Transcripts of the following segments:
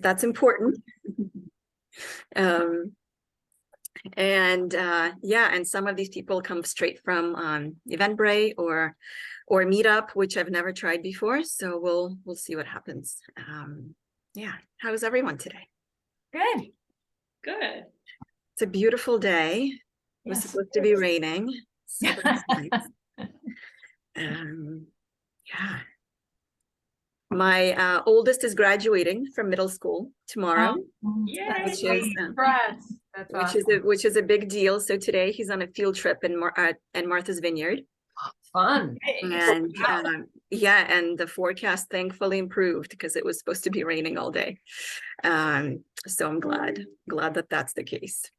that's important. And and some of these people come straight from Eventbrite or Meetup, which I've never tried before. So we'll see what happens. Yeah, how's everyone today? Good. Good. It's a beautiful day. It was supposed to be raining. So that's nice. Yeah. My oldest is graduating from middle school tomorrow, which is a big deal. So today he's on a field trip in Martha's Vineyard. Fun. And and the forecast thankfully improved because it was supposed to be raining all day. So I'm glad that that's the case.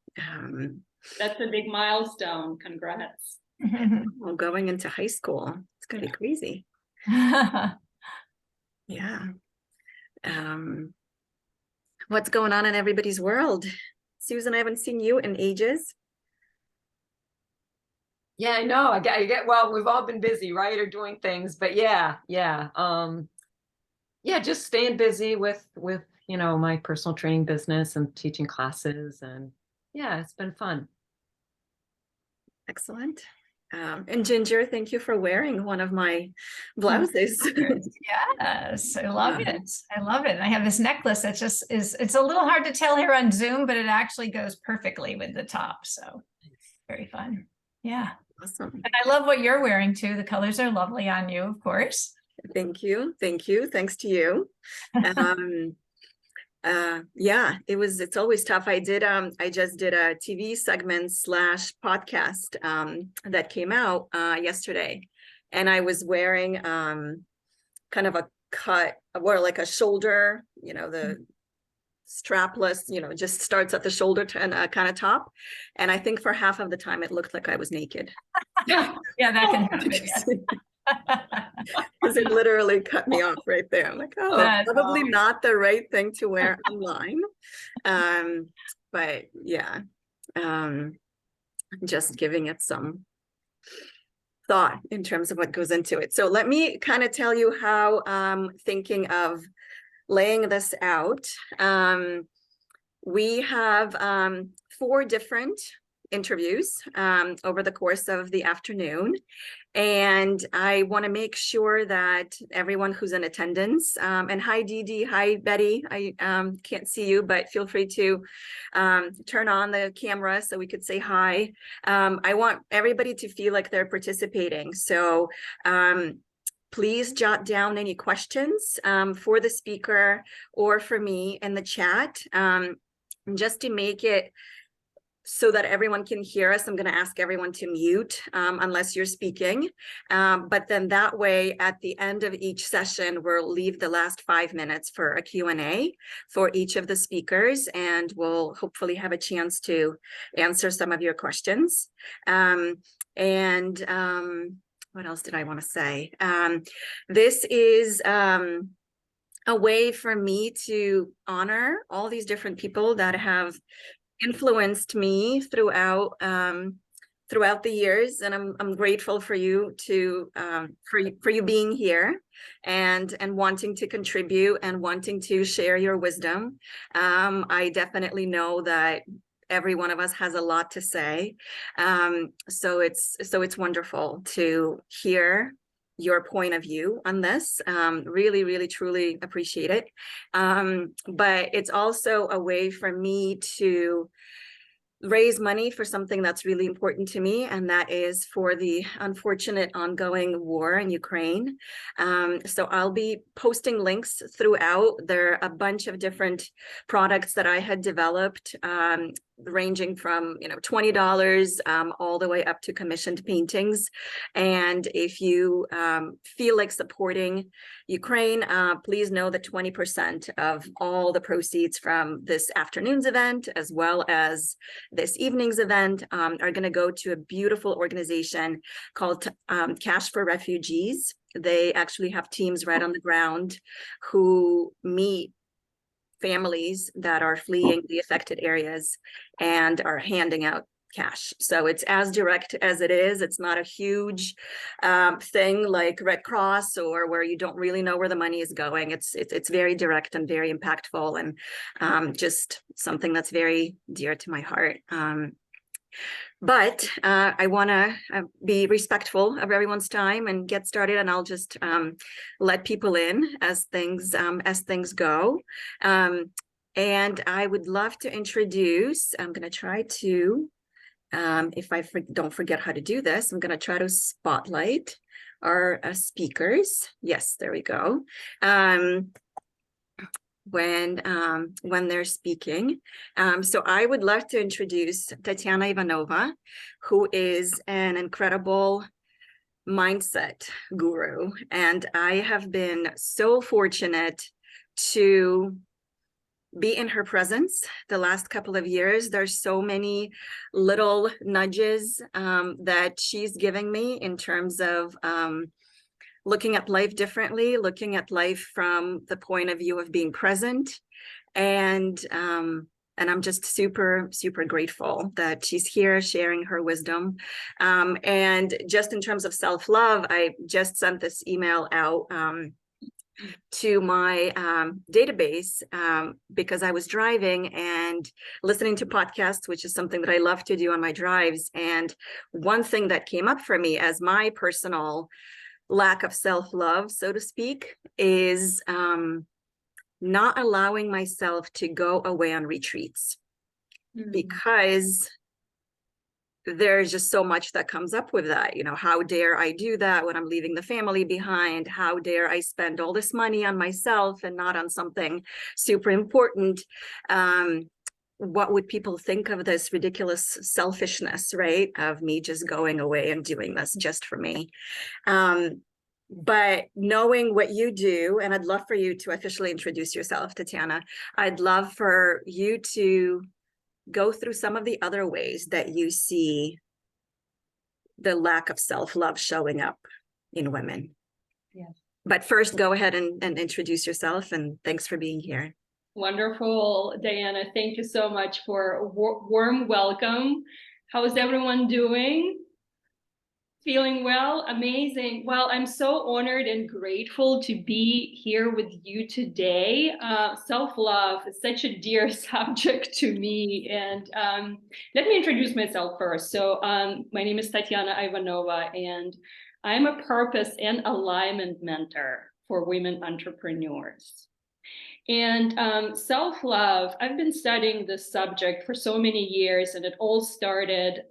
That's a big milestone. Congrats. Well, going into high school, it's gonna be crazy. Yeah. What's going on in everybody's world? Susan, I haven't seen you in ages. Yeah, I know. I get. Well, we've all been busy, right, or doing things, but yeah. Just staying busy with my personal training business and teaching classes, and yeah, it's been fun. Excellent. And Ginger, thank you for wearing one of my blouses. Yes, I love it. I love it. I have this necklace that just it's a little hard to tell here on Zoom, but it actually goes perfectly with the top. So very fun. Yeah. Awesome. And I love what you're wearing too. The colors are lovely on you, of course. Thank you. Thank you. Thanks to you. It's always tough. I just did a TV segment / podcast that came out yesterday, and I was wearing kind of a cut or like a shoulder, the strapless, just starts at the shoulder and kind of top, and I think for half of the time it looked like I was naked. Yeah, that can happen. Yes. Because it literally cut me off right there. I'm like, probably not the right thing to wear online. But yeah, just giving it some thought in terms of what goes into it. So let me kind of tell you how I'm thinking of laying this out. We have 4 different interviews over the course of the afternoon. And I want to make sure that everyone who's in attendance, and hi Dee Dee, hi Betty, I can't see you, but feel free to turn on the camera so we could say hi. I want everybody to feel like they're participating. So please jot down any questions for the speaker or for me in the chat, just to make it so that everyone can hear us. I'm going to ask everyone to mute unless you're speaking. But then that way, at the end of each session, we'll leave the last 5 minutes for a Q&A for each of the speakers, and we'll hopefully have a chance to answer some of your questions. What else did I want to say? This is a way for me to honor all these different people that have influenced me throughout the years, and I'm grateful for you for you being here and wanting to contribute and wanting to share your wisdom. I definitely know that every one of us has a lot to say, so it's wonderful to hear your point of view on this. Really, really, truly appreciate it. But it's also a way for me to raise money for something that's really important to me, and that is for the unfortunate ongoing war in Ukraine. So I'll be posting links throughout. There are a bunch of different products that I had developed, ranging from $20 all the way up to commissioned paintings. And if you feel like supporting Ukraine, please know that 20% of all the proceeds from this afternoon's event, as well as this evening's event, are going to go to a beautiful organization called Cash for Refugees. They actually have teams right on the ground who meet families that are fleeing the affected areas and are handing out cash. So it's as direct as it is. It's not a huge thing like Red Cross or where you don't really know where the money is going. It's very direct and very impactful, and just something that's very dear to my heart. But I want to be respectful of everyone's time and get started, and I'll just let people in as things go. And I would love to introduce, I'm going to try to, if I don't forget how to do this, I'm going to try to spotlight our speakers. Yes, there we go. When they're speaking. So I would love to introduce Tatiana Ivanova, who is an incredible mindset guru. And I have been so fortunate to be in her presence the last couple of years. There's so many little nudges that she's giving me in terms of looking at life differently, looking at life from the point of view of being present. And I'm just super, super grateful that she's here sharing her wisdom. And just in terms of self-love, I just sent this email out to my database because I was driving and listening to podcasts, which is something that I love to do on my drives. And one thing that came up for me as my personal lack of self-love, so to speak, is not allowing myself to go away on retreats, because there's just so much that comes up with that. You know, how dare I do that when I'm leaving the family behind? How dare I spend all this money on myself and not on something super important? What would people think of this ridiculous selfishness, right? Of me just going away and doing this just for me. But knowing what you do, and I'd love for you to officially introduce yourself, Tatiana. I'd love for you to go through some of the other ways that you see the lack of self-love showing up in women. Yes. But first, go ahead and introduce yourself, and thanks for being here. Wonderful, Diana. Thank you so much for a warm welcome. How's everyone doing? Feeling well? Amazing. Well, I'm so honored and grateful to be here with you today. Self-love is such a dear subject to me. And let me introduce myself first. So my name is Tatiana Ivanova, and I'm a purpose and alignment mentor for women entrepreneurs. And self-love, I've been studying this subject for so many years, and it all started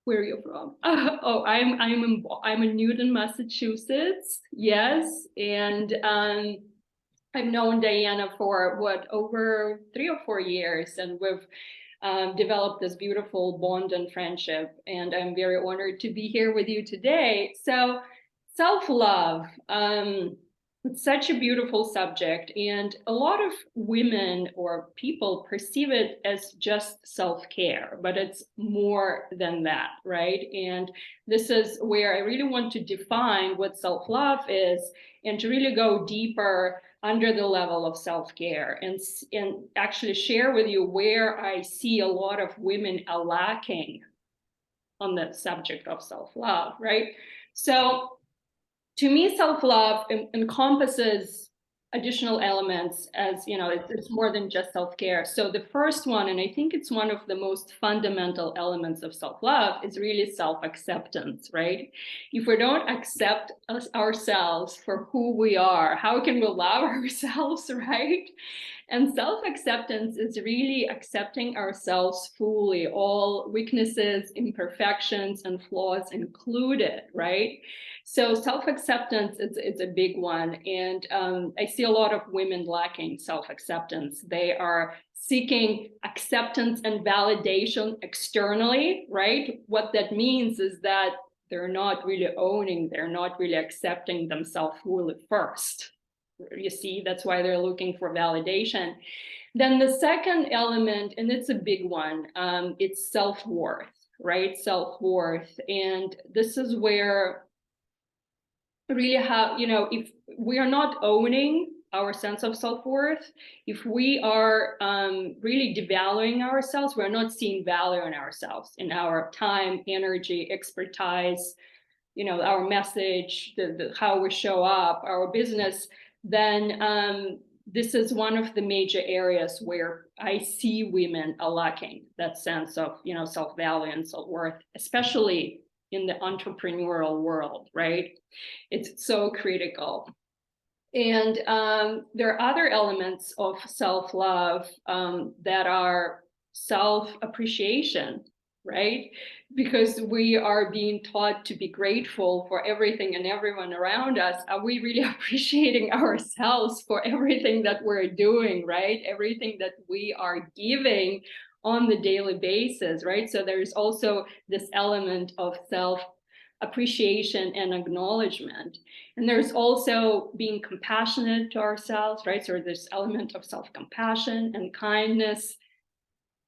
where are you from? Oh, I'm in Newton, Massachusetts. Yes, and I've known Diana for over 3 or 4 years, and we've developed this beautiful bond and friendship. And I'm very honored to be here with you today. So, self-love. It's such a beautiful subject, and a lot of women or people perceive it as just self-care, but it's more than that, right? And this is where I really want to define what self-love is, and to really go deeper under the level of self-care, and actually share with you where I see a lot of women are lacking on the subject of self-love, right? So to me, self-love encompasses additional elements, as you know, it's more than just self-care. So the first one, and I think it's one of the most fundamental elements of self-love, is really self-acceptance, right? If we don't accept ourselves for who we are, how can we love ourselves, right? And self-acceptance is really accepting ourselves fully, all weaknesses, imperfections, and flaws included, right? So self-acceptance is a big one. And I see a lot of women lacking self-acceptance. They are seeking acceptance and validation externally, right? What that means is that they're not really owning, they're not really accepting themselves fully first. You see, that's why they're looking for validation. Then the second element, and it's a big one, it's self-worth, right? Self-worth. And this is where really how, you know, if we are not owning our sense of self-worth. If we are really devaluing ourselves, we're not seeing value in ourselves, in our time, energy, expertise, you know, our message, how we show up, our business, then this is one of the major areas where I see women are lacking that sense of, you know, self-value and self-worth, especially in the entrepreneurial world, right? It's so critical. And there are other elements of self-love that are self-appreciation, right? Because we are being taught to be grateful for everything and everyone around us. Are we really appreciating ourselves for everything that we're doing, right? Everything that we are giving on the daily basis, right? So there's also this element of self-appreciation and acknowledgement. And there's also being compassionate to ourselves, right? So this element of self-compassion and kindness.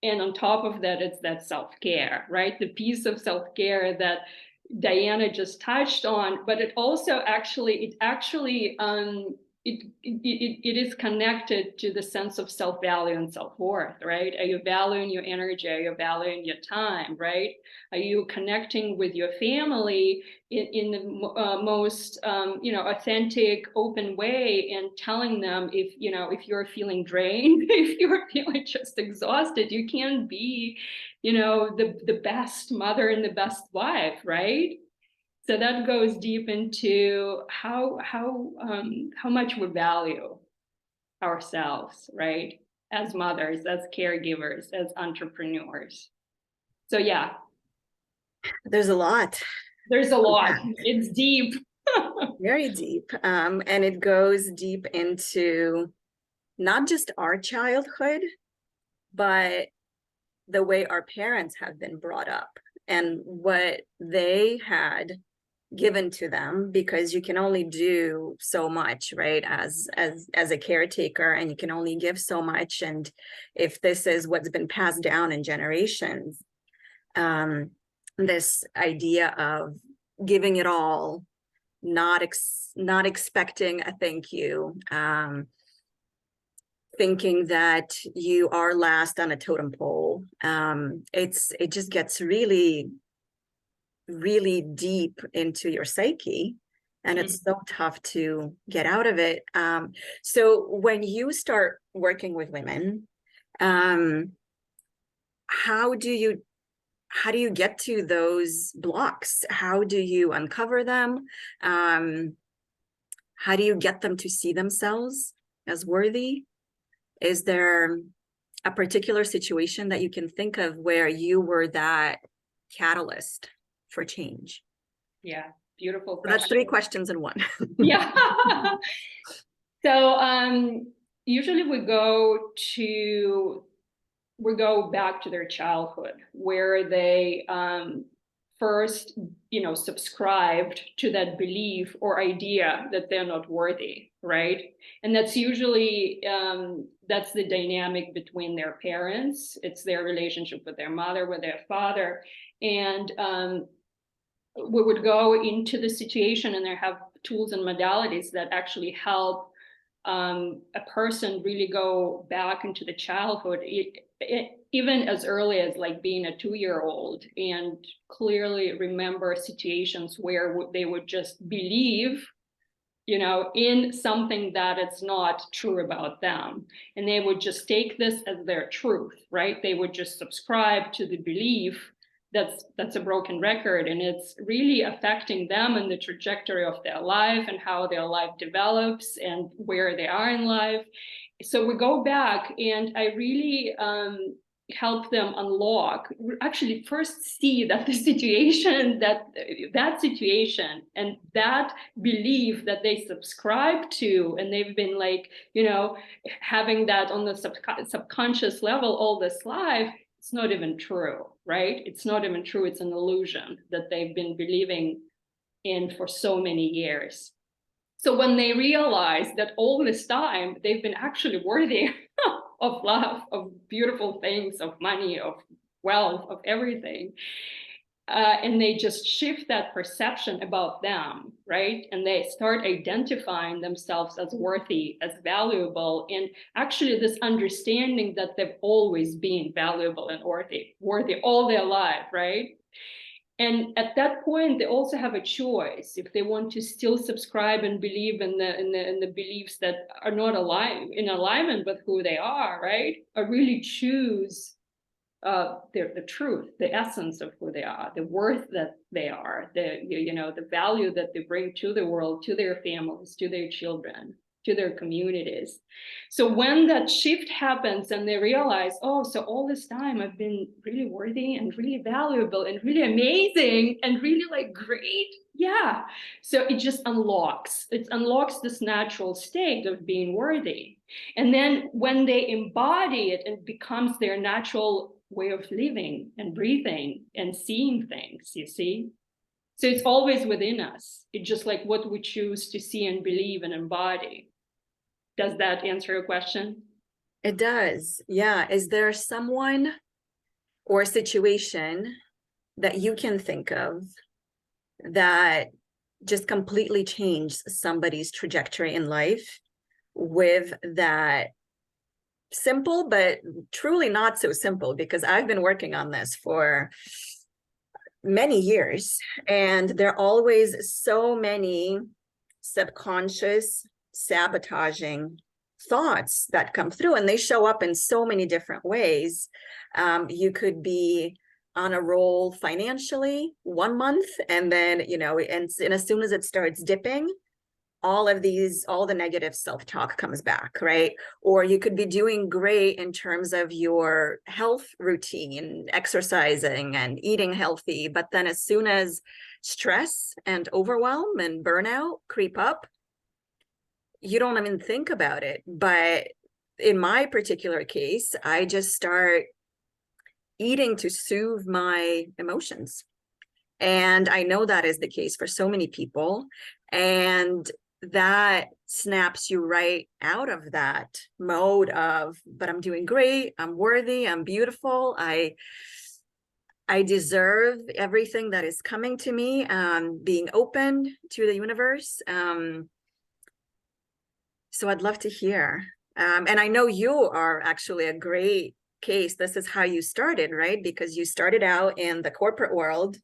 And on top of that, it's that self-care, right? The piece of self-care that Diana just touched on, but it also actually, it is connected to the sense of self-value and self-worth, right? Are you valuing your energy? Are you valuing your time, right? Are you connecting with your family in the most, you know, authentic, open way, and telling them if, you know, if you're feeling drained, if you're feeling just exhausted, you can't be, you know, the best mother and the best wife, right? So that goes deep into how much we value ourselves, right? As mothers, as caregivers, as entrepreneurs. So yeah, There's a lot. there's a lot. It's deep. Very deep. And it goes deep into not just our childhood, but the way our parents have been brought up and what they had given to them, because you can only do so much, right, as a caretaker, and you can only give so much. And if this is what's been passed down in generations, this idea of giving it all, not expecting a thank you, thinking that you are last on a totem pole, it just gets really deep into your psyche, and it's so tough to get out of it. So when you start working with women, how do you get to those blocks? How do you uncover them? How do you get them to see themselves as worthy? Is there a particular situation that you can think of where you were that catalyst for change? Yeah, beautiful So that's 3 questions in one. Yeah. So usually we go back to their childhood, where they first, you know, subscribed to that belief or idea that they're not worthy, right? And that's usually that's the dynamic between their parents. It's their relationship with their mother, with their father. And we would go into the situation, and there have tools and modalities that actually help a person really go back into the childhood, even as early as like being a 2-year-old, and clearly remember situations where they would just believe, you know, in something that it's not true about them. And they would just take this as their truth, right? They would just subscribe to the belief that's a broken record, and it's really affecting them and the trajectory of their life and how their life develops and where they are in life. So we go back, and I really help them unlock, actually first see that the situation, that situation and that belief that they subscribe to, and they've been like, you know, having that on the subconscious level all this life, it's not even true, right? It's not even true. It's an illusion that they've been believing in for so many years. So when they realize that all this time they've been actually worthy of love, of beautiful things, of money, of wealth, of everything, and they just shift that perception about them, right? And they start identifying themselves as worthy, as valuable, and actually this understanding that they've always been valuable and worthy all their life, right? And at that point, they also have a choice if they want to still subscribe and believe in the beliefs that are not in alignment with who they are, right? Or really choose the truth, the essence of who they are, the worth that they are, the value that they bring to the world, to their families, to their children, to their communities. So when that shift happens and they realize, oh, so all this time I've been really worthy and really valuable and really amazing and really like great. Yeah. So it just unlocks this natural state of being worthy. And then when they embody it, it becomes their natural way of living and breathing and seeing things, you see? So it's always within us. It's just like what we choose to see and believe and embody. Does that answer your question? It does. Yeah. Is there someone or a situation that you can think of that just completely changed somebody's trajectory in life with that simple, but truly not so simple, because I've been working on this for many years, and there are always so many subconscious sabotaging thoughts that come through, and they show up in so many different ways. You could be on a roll financially 1 month, and then, and as soon as it starts dipping, all the negative self-talk comes back, right? Or you could be doing great in terms of your health routine, exercising and eating healthy, but then as soon as stress and overwhelm and burnout creep up, you don't even think about it. But in my particular case, I just start eating to soothe my emotions. And I know that is the case for so many people. And that snaps you right out of that mode of, but I'm doing great, I'm worthy, I'm beautiful, I deserve everything that is coming to me, being open to the universe. So I'd love to hear. And I know you are actually a great case. This is how you started, right? Because you started out in the corporate world.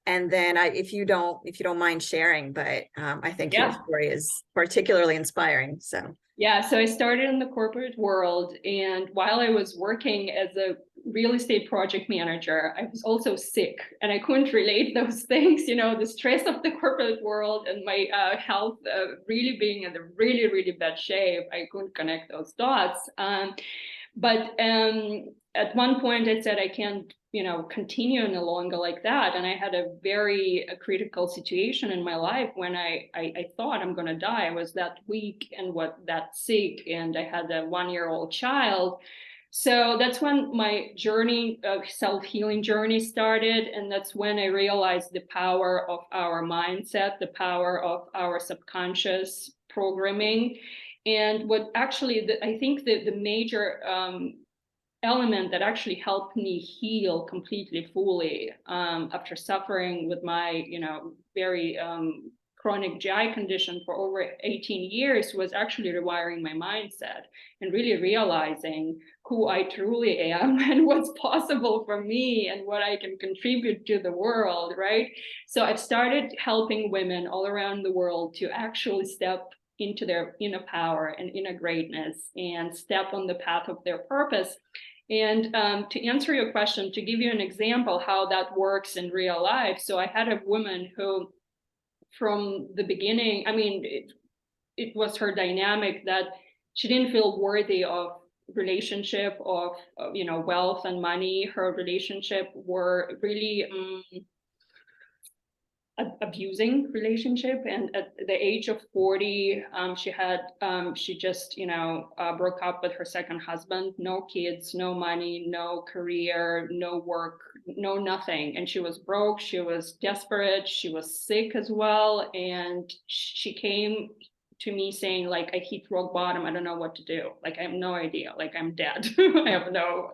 And then if you don't mind sharing, but I think your story is particularly inspiring. So yeah, so I started in the corporate world, and while I was working as a real estate project manager, I was also sick, and I couldn't relate those things, the stress of the corporate world and my health really being in a really, really bad shape. I couldn't connect those dots. But at one point I said, I can't, continue any longer like that. And I had a very critical situation in my life when I thought I'm going to die. I was that weak and that sick, and I had a 1-year-old child. So that's when my journey, self-healing journey started. And that's when I realized the power of our mindset, the power of our subconscious programming. And what actually, I think the major element that actually helped me heal completely, fully, after suffering with my, very chronic GI condition for over 18 years, was actually rewiring my mindset and really realizing who I truly am and what's possible for me and what I can contribute to the world, right? So I've started helping women all around the world to actually step into their inner power and inner greatness and step on the path of their purpose. And to answer your question, to give you an example how that works in real life. So I had a woman who, from the beginning, it was her dynamic that she didn't feel worthy of relationship, of wealth and money. Her relationship were really abusing relationship, and at the age of 40 she just broke up with her second husband. No kids, no money, no career, no work, no nothing. And she was broke, she was desperate, she was sick as well. And she came to me saying like, I hit rock bottom, I don't know what to do. Like, I have no idea, like I'm dead. I have no,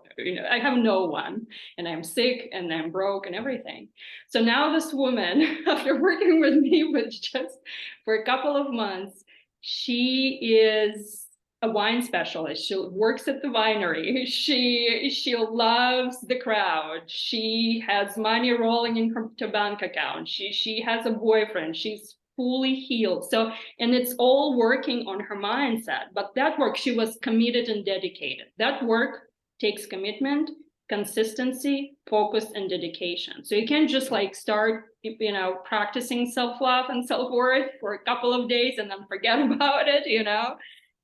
I have no one, and I'm sick and I'm broke and everything. So now this woman, after working with me with just for a couple of months, she is a wine specialist. She works at the winery. She loves the crowd. She has money rolling in her bank account. She has a boyfriend. She's fully healed. So, and it's all working on her mindset. But that work, she was committed and dedicated. That work takes commitment, consistency, focus, and dedication. So you can't just like start, practicing self-love and self-worth for a couple of days and then forget about it,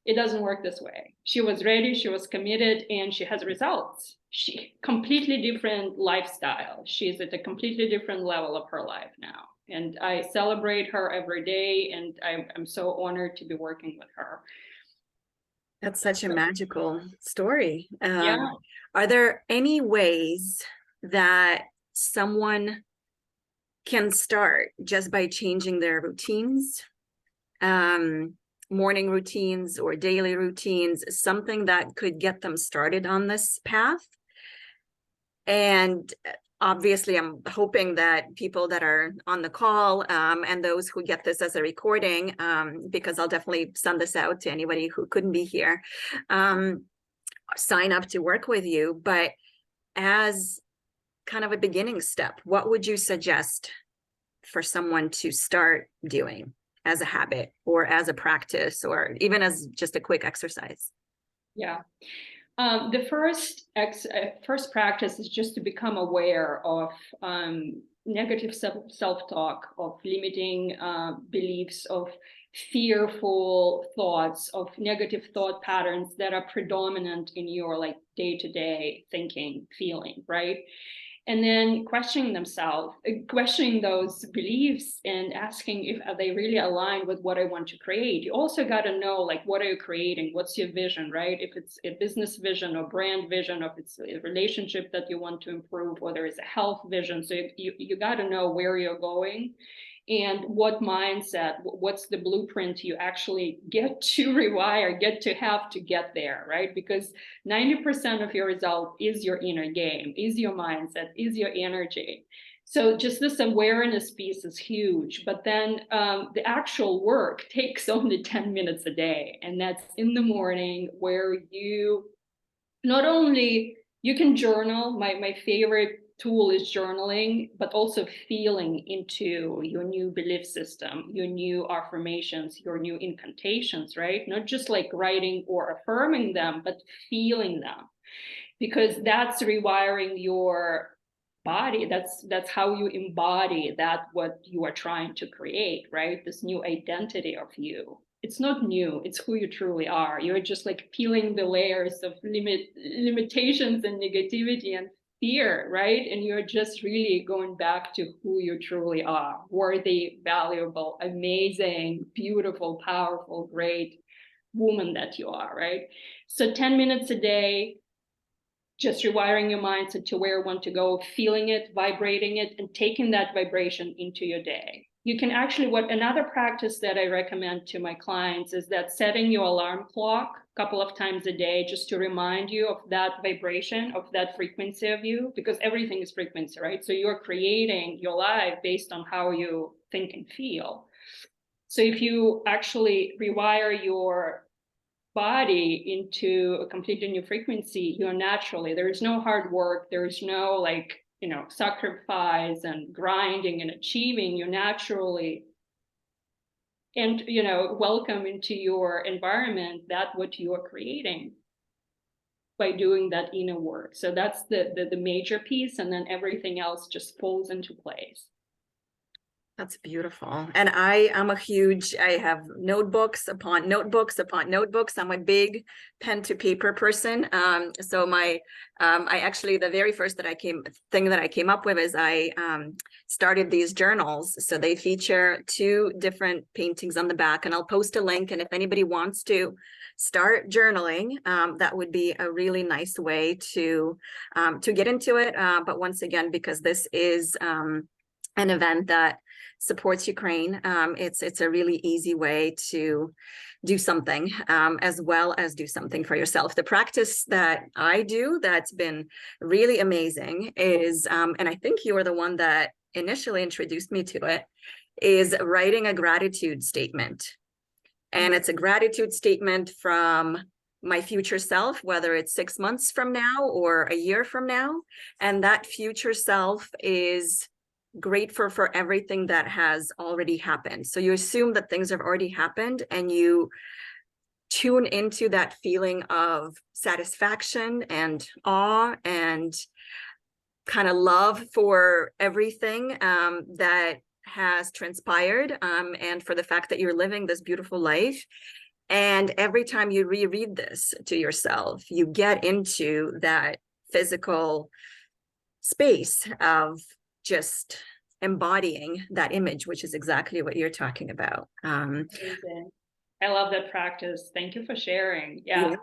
It doesn't work this way. She was ready, she was committed, and she has results. She completely different lifestyle. She's at a completely different level of her life now. And I celebrate her every day, and I'm so honored to be working with her. That's such a magical story. Yeah. Are there any ways that someone can start just by changing their routines? Morning routines or daily routines, something that could get them started on this path? And obviously, I'm hoping that people that are on the call and those who get this as a recording, because I'll definitely send this out to anybody who couldn't be here, sign up to work with you. But as kind of a beginning step, what would you suggest for someone to start doing as a habit or as a practice or even as just a quick exercise? Yeah. The first practice is just to become aware of negative self-talk, of limiting beliefs, of fearful thoughts, of negative thought patterns that are predominant in your like day-to-day thinking, feeling, right? And then questioning themselves, questioning those beliefs and asking if are they really aligned with what I want to create. You also got to know, like, what are you creating? What's your vision, right? If it's a business vision or brand vision, or if it's a relationship that you want to improve, or there is a health vision. So you got to know where you're going and what mindset, what's the blueprint you actually get to rewire, get to have to get there, right? Because 90% of your result is your inner game, is your mindset, is your energy. So just this awareness piece is huge, but then the actual work takes only 10 minutes a day. And that's in the morning, where you not only, you can journal. My favorite tool is journaling, but also feeling into your new belief system, your new affirmations, your new incantations, right? Not just like writing or affirming them, but feeling them, because that's rewiring your body. That's how you embody that, what you are trying to create, right? This new identity of you. It's not new, it's who you truly are. You're just like peeling the layers of limitations and negativity and fear, right? And you're just really going back to who you truly are: worthy, valuable, amazing, beautiful, powerful, great woman that you are, right? So 10 minutes a day, just rewiring your mindset to where you want to go, feeling it, vibrating it, and taking that vibration into your day. You can actually, another practice that I recommend to my clients is that setting your alarm clock a couple of times a day, just to remind you of that vibration, of that frequency of you, because everything is frequency, right? So you're creating your life based on how you think and feel. So if you actually rewire your body into a completely new frequency, you're naturally, there is no hard work, there is no like, sacrifice and grinding and achieving. You naturally, and welcome into your environment that what you are creating by doing that inner work. So that's the major piece, and then everything else just falls into place. That's beautiful. And I have notebooks upon notebooks upon notebooks. I'm a big pen to paper person. So I actually, the very first thing that I came up with is I started these journals. So they feature 2 different paintings on the back, and I'll post a link. And if anybody wants to start journaling, that would be a really nice way to get into it. But once again, because this is an event that supports Ukraine. It's a really easy way to do something, as well as do something for yourself. The practice that I do that's been really amazing is, and I think you were the one that initially introduced me to it, is writing a gratitude statement. And it's a gratitude statement from my future self, whether it's 6 months from now or a year from now. And that future self is grateful for everything that has already happened. So you assume that things have already happened and you tune into that feeling of satisfaction and awe and kind of love for everything that has transpired, and for the fact that you're living this beautiful life. And every time you reread this to yourself, you get into that physical space of just embodying that image, which is exactly what you're talking about. Amazing. I love that practice. Thank you for sharing. Yeah.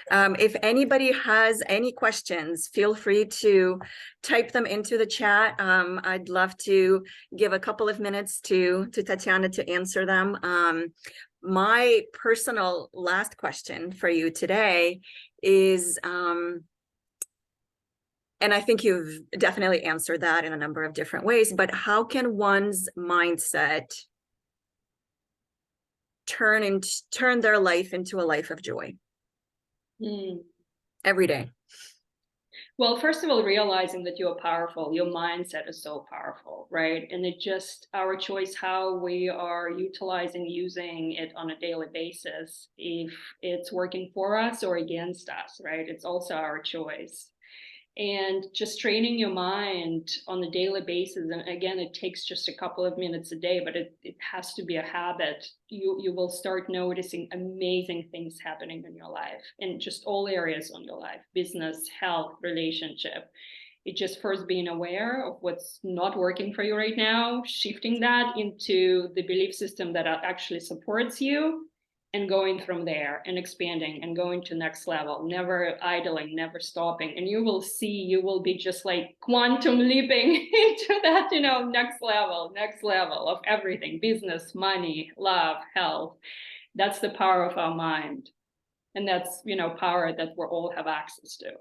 If anybody has any questions, feel free to type them into the chat. I'd love to give a couple of minutes to Tatiana to answer them. My personal last question for you today is, and I think you've definitely answered that in a number of different ways, but how can one's mindset turn their life into a life of joy every day? Well, first of all, realizing that you're powerful, your mindset is so powerful, right? And it just our choice how we are using it on a daily basis, if it's working for us or against us, right? It's also our choice. And just training your mind on a daily basis. And again, it takes just a couple of minutes a day, but it has to be a habit. You will start noticing amazing things happening in your life, in just all areas on your life, business, health, relationship. It just first being aware of what's not working for you right now, shifting that into the belief system that actually supports you, and going from there and expanding and going to next level, never idling, never stopping. And you will see, you will be just like quantum leaping into that, next level of everything, business, money, love, health. That's the power of our mind. And that's, power that we all have access to.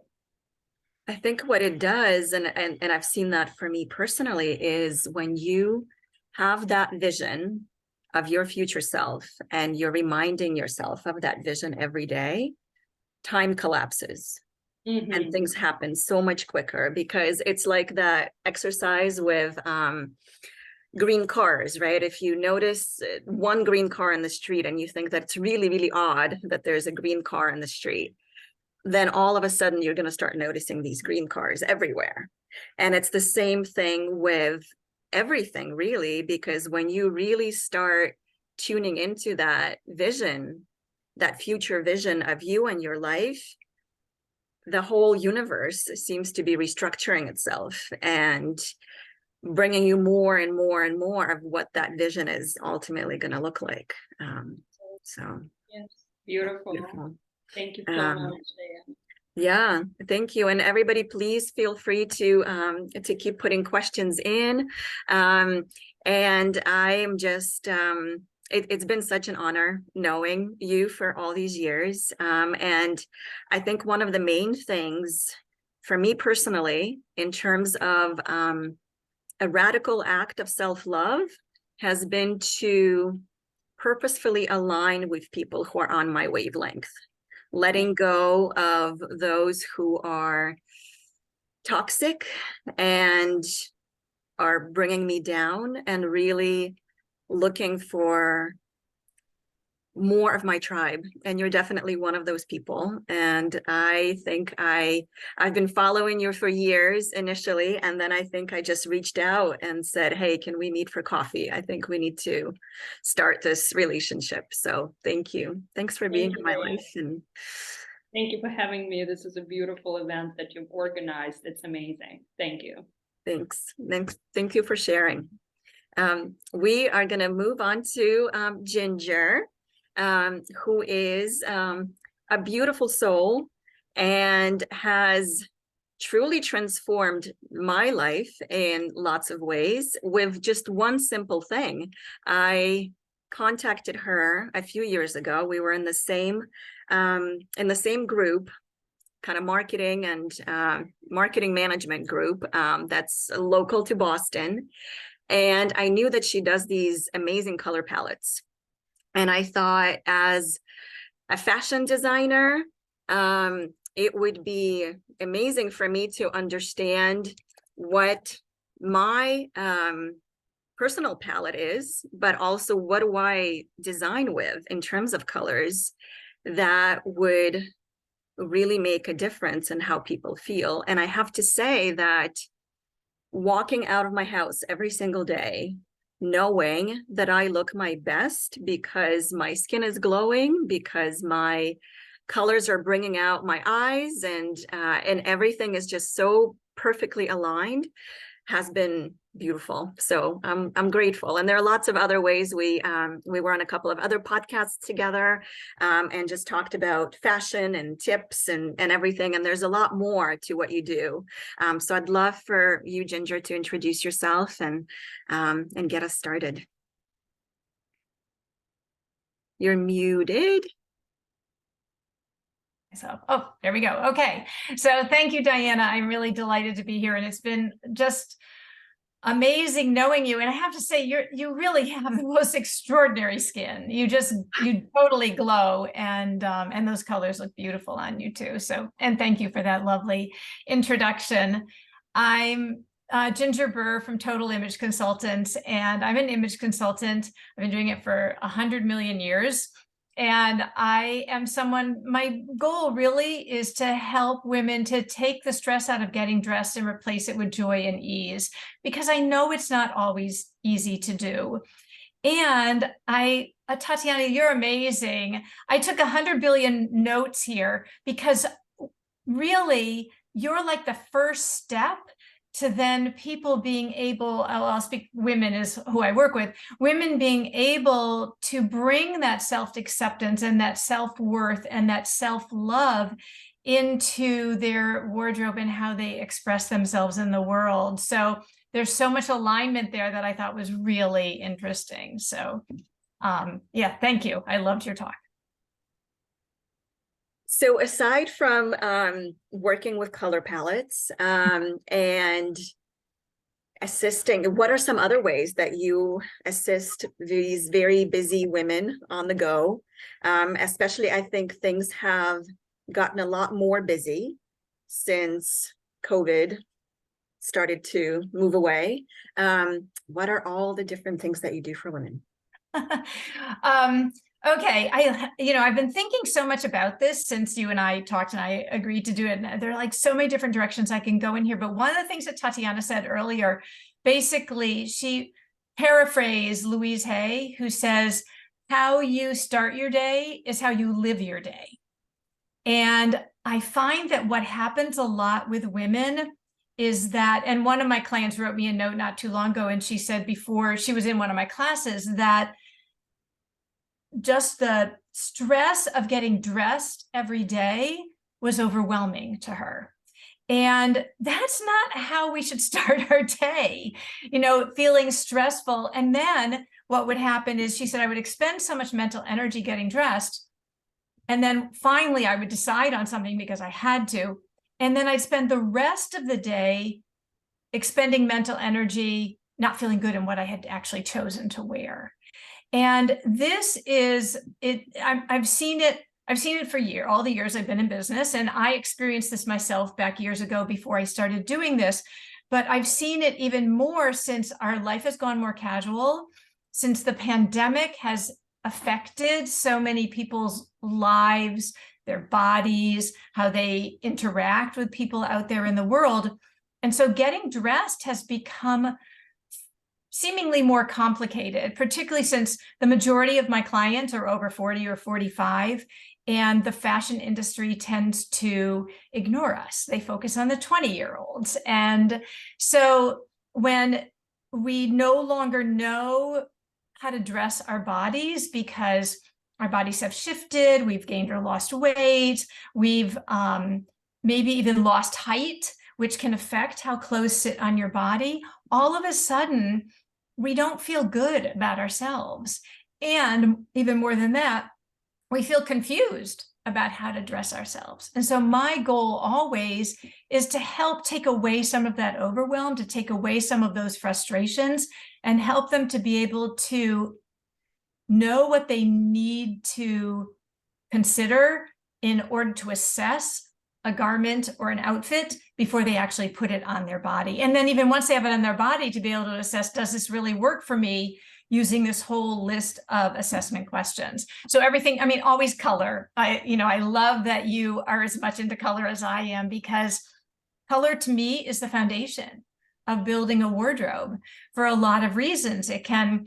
I think what it does, and I've seen that for me personally, is when you have that vision of your future self and you're reminding yourself of that vision every day, time collapses and things happen so much quicker, because it's like that exercise with green cars, right? If you notice one green car in the street and you think that it's really, really odd that there's a green car in the street, then all of a sudden you're going to start noticing these green cars everywhere. And it's the same thing with everything, really, because when you really start tuning into that vision, that future vision of you and your life, the whole universe seems to be restructuring itself and bringing you more and more and more of what that vision is ultimately going to look like. So yes, beautiful. Thank you so much, Diane. Yeah, thank you. And everybody, please feel free to keep putting questions in. And I am just, it's been such an honor knowing you for all these years. And I think one of the main things for me personally, in terms of a radical act of self-love, has been to purposefully align with people who are on my wavelength. Letting go of those who are toxic and are bringing me down, and really looking for more of my tribe. And you're definitely one of those people. And I think I've been following you for years initially, and then I think I just reached out and said, hey, can we meet for coffee? I think we need to start this relationship. So thank you. Thanks for being in my life. And thank you for having me. This is a beautiful event that you've organized. It's amazing. Thank you. Thanks. Thank you for sharing. We are going to move on to Ginger, who is a beautiful soul and has truly transformed my life in lots of ways with just one simple thing. I contacted her a few years ago. We were in the same group, kind of marketing and marketing management group that's local to Boston. And I knew that she does these amazing color palettes. And I thought, as a fashion designer, it would be amazing for me to understand what my personal palette is, but also what do I design with in terms of colors that would really make a difference in how people feel. And I have to say that walking out of my house every single day, knowing that I look my best because my skin is glowing, because my colors are bringing out my eyes, and everything is just so perfectly aligned, has been beautiful. So I'm grateful. And there are lots of other ways. We were on a couple of other podcasts together and just talked about fashion and tips and everything. And there's a lot more to what you do. So I'd love for you, Ginger, to introduce yourself and get us started. You're muted. So, oh, there we go. Okay. So thank you, Diana. I'm really delighted to be here. And it's been just amazing knowing you. And I have to say, you really have the most extraordinary skin. You totally glow, and those colors look beautiful on you too. So, and thank you for that lovely introduction. I'm Ginger Burr from Total Image Consultants, and I'm an image consultant. I've been doing it for 100 million years. And I am my goal really is to help women to take the stress out of getting dressed and replace it with joy and ease, because I know it's not always easy to do. And Tatiana, you're amazing. I took 100 billion notes here because really you're like the first step to then people being able, I'll speak, women is who I work with, women being able to bring that self-acceptance and that self-worth and that self-love into their wardrobe and how they express themselves in the world. So there's so much alignment there that I thought was really interesting. So yeah, thank you. I loved your talk. So aside from working with color palettes and assisting, what are some other ways that you assist these very busy women on the go? Especially, I think things have gotten a lot more busy since COVID started to move away. What are all the different things that you do for women? Okay, I've been thinking so much about this since you and I talked and I agreed to do it. And there are like so many different directions I can go in here. But one of the things that Tatiana said earlier, basically, she paraphrased Louise Hay, who says, how you start your day is how you live your day. And I find that what happens a lot with women is that, and one of my clients wrote me a note not too long ago, and she said before she was in one of my classes that just the stress of getting dressed every day was overwhelming to her. And that's not how we should start our day, feeling stressful. And then what would happen is, she said, I would expend so much mental energy getting dressed. And then finally I would decide on something because I had to. And then I'd spend the rest of the day expending mental energy, not feeling good in what I had actually chosen to wear. And this is it. I've seen it for all the years I've been in business, and I experienced this myself back years ago before I started doing this. But I've seen it even more since our life has gone more casual, since the pandemic has affected so many people's lives, their bodies, how they interact with people out there in the world. And so getting dressed has become seemingly more complicated, particularly since the majority of my clients are over 40 or 45, and the fashion industry tends to ignore us. They focus on the 20-year-olds. And so when we no longer know how to dress our bodies because our bodies have shifted, we've gained or lost weight, we've maybe even lost height, which can affect how clothes sit on your body, all of a sudden, we don't feel good about ourselves. And even more than that, we feel confused about how to dress ourselves. And so my goal always is to help take away some of that overwhelm, to take away some of those frustrations, and help them to be able to know what they need to consider in order to assess a garment or an outfit before they actually put it on their body. And then even once they have it on their body, to be able to assess, does this really work for me, using this whole list of assessment questions. So everything, I mean, always color. I love that you are as much into color as I am, because color to me is the foundation of building a wardrobe for a lot of reasons. It can,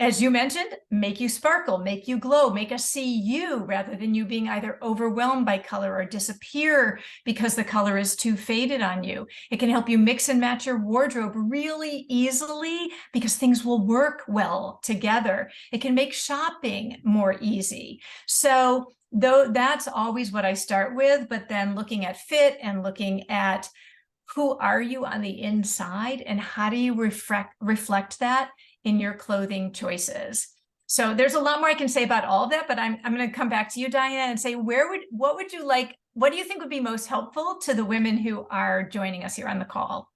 as you mentioned, make you sparkle, make you glow, make us see you rather than you being either overwhelmed by color or disappear because the color is too faded on you. It can help you mix and match your wardrobe really easily because things will work well together. It can make shopping more easy. So though that's always what I start with, but then looking at fit and looking at who are you on the inside and how do you reflect that in your clothing choices. So there's a lot more I can say about all of that, but I'm going to come back to you, Diana, and say, what do you think would be most helpful to the women who are joining us here on the call?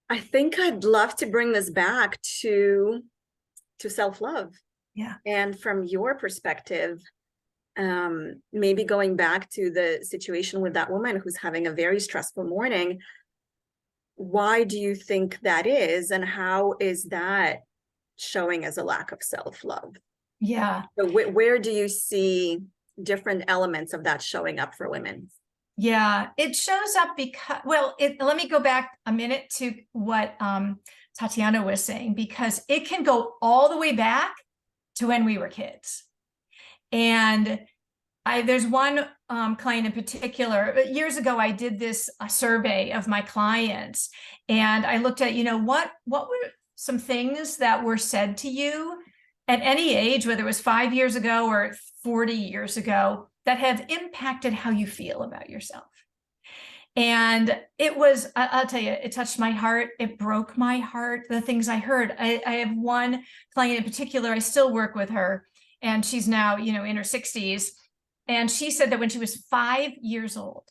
I think I'd love to bring this back to self-love. Yeah. And from your perspective, maybe going back to the situation with that woman who's having a very stressful morning, why do you think that is, and how is that showing as a lack of self-love? Yeah. So where do you see different elements of that showing up for women? Yeah, it shows up because, well, let me go back a minute to what Tatiana was saying, because it can go all the way back to when we were kids. And there's one client in particular, years ago, I did this survey of my clients, and I looked at, what were some things that were said to you at any age, whether it was 5 years ago or 40 years ago, that have impacted how you feel about yourself. And it was, I'll tell you, it touched my heart. It broke my heart, the things I heard. I have one client in particular, I still work with her, and she's now, in her 60s. And she said that when she was 5 years old,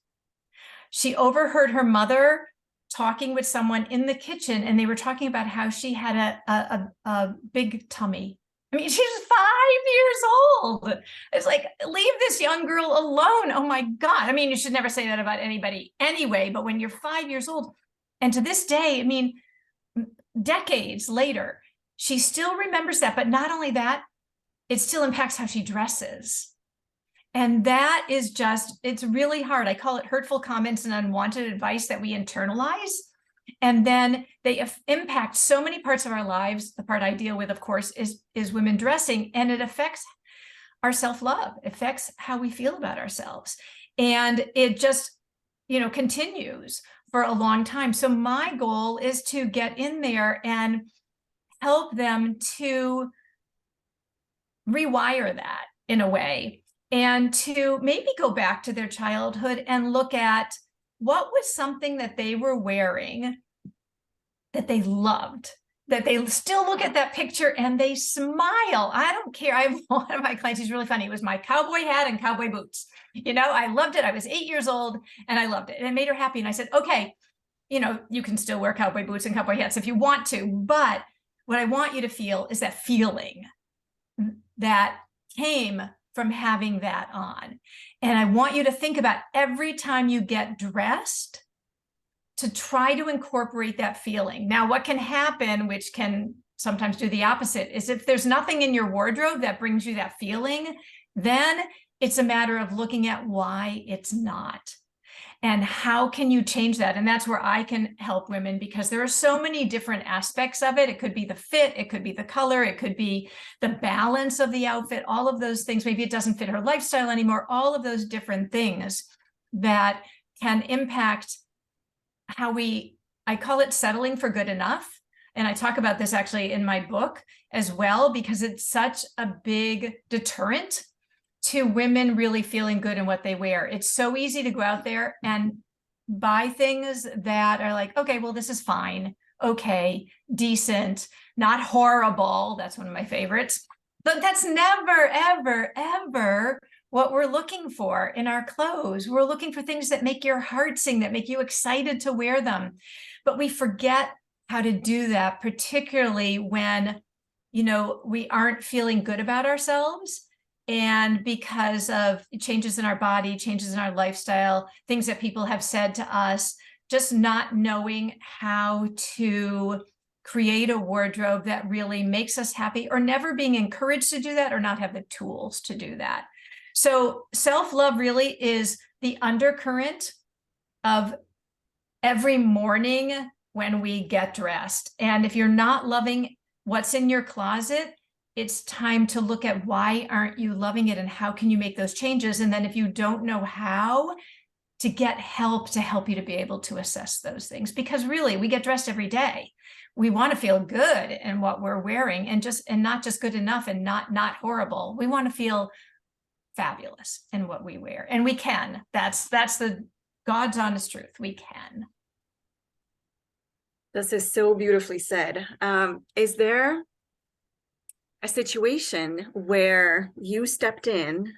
she overheard her mother talking with someone in the kitchen, and they were talking about how she had a big tummy. I mean, she's 5 years old. It's like, leave this young girl alone. Oh my God. I mean, you should never say that about anybody anyway, but when you're 5 years old, and to this day, I mean, decades later, she still remembers that. But not only that, it still impacts how she dresses. And that is just, it's really hard. I call it hurtful comments and unwanted advice that we internalize. And then they impact so many parts of our lives. The part I deal with, of course, is women dressing, and it affects our self-love, affects how we feel about ourselves. And it just, continues for a long time. So my goal is to get in there and help them to rewire that in a way, and to maybe go back to their childhood and look at what was something that they were wearing that they loved, that they still look at that picture and they smile. I don't care. I have one of my clients, he's really funny. It was my cowboy hat and cowboy boots. I loved it. I was 8 years old and I loved it. And it made her happy. And I said, okay, you can still wear cowboy boots and cowboy hats if you want to, but what I want you to feel is that feeling that came from having that on. And I want you to think about every time you get dressed to try to incorporate that feeling. Now, what can happen, which can sometimes do the opposite, is if there's nothing in your wardrobe that brings you that feeling, then it's a matter of looking at why it's not. And how can you change that? And that's where I can help women, because there are so many different aspects of it. It could be the fit, it could be the color, it could be the balance of the outfit, all of those things. Maybe it doesn't fit her lifestyle anymore, all of those different things that can impact how I call it settling for good enough. And I talk about this actually in my book as well, because it's such a big deterrent to women really feeling good in what they wear. It's so easy to go out there and buy things that are like, okay, well, this is fine, okay, decent, not horrible. That's one of my favorites. But that's never, ever, ever what we're looking for in our clothes. We're looking for things that make your heart sing, that make you excited to wear them. But we forget how to do that, particularly when, we aren't feeling good about ourselves. And because of changes in our body, changes in our lifestyle, things that people have said to us, just not knowing how to create a wardrobe that really makes us happy, or never being encouraged to do that, or not have the tools to do that. So self-love really is the undercurrent of every morning when we get dressed. And if you're not loving what's in your closet, it's time to look at why aren't you loving it and how can you make those changes? And then if you don't know how, to get help to help you to be able to assess those things. Because really, we get dressed every day. We want to feel good in what we're wearing, and not just good enough and not horrible. We want to feel fabulous in what we wear, and we can. That's the God's honest truth. We can. This is so beautifully said. Is there a situation where you stepped in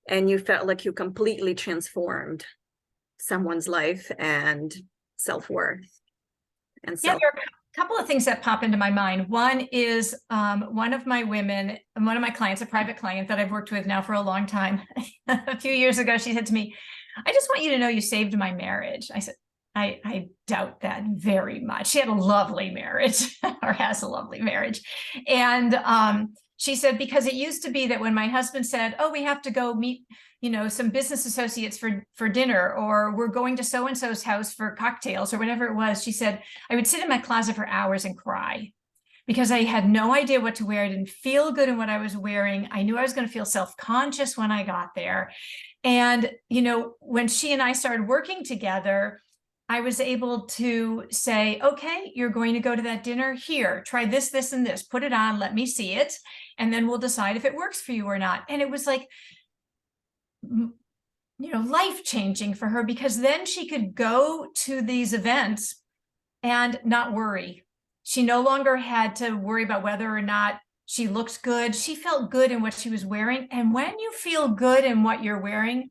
and you felt like you completely transformed someone's life and self-worth and Yeah, self? there are a couple of things that pop into my mind. One is one of my clients, a private client that I've worked with now for a long time. A few years ago, she said to me, "I just want you to know you saved my marriage." I said, I doubt that very much. She had a lovely marriage, or has a lovely marriage. And she said, because it used to be that when my husband said, "Oh, we have to go meet, some business associates for dinner," or "We're going to so-and-so's house for cocktails," or whatever it was, she said, I would sit in my closet for hours and cry because I had no idea what to wear. I didn't feel good in what I was wearing. I knew I was going to feel self-conscious when I got there. And, when she and I started working together, I was able to say, "Okay, you're going to go to that dinner. Here, try this, this, and this, put it on, let me see it. And then we'll decide if it works for you or not." And it was like, life-changing for her, because then she could go to these events and not worry. She no longer had to worry about whether or not she looked good. She felt good in what she was wearing. And when you feel good in what you're wearing,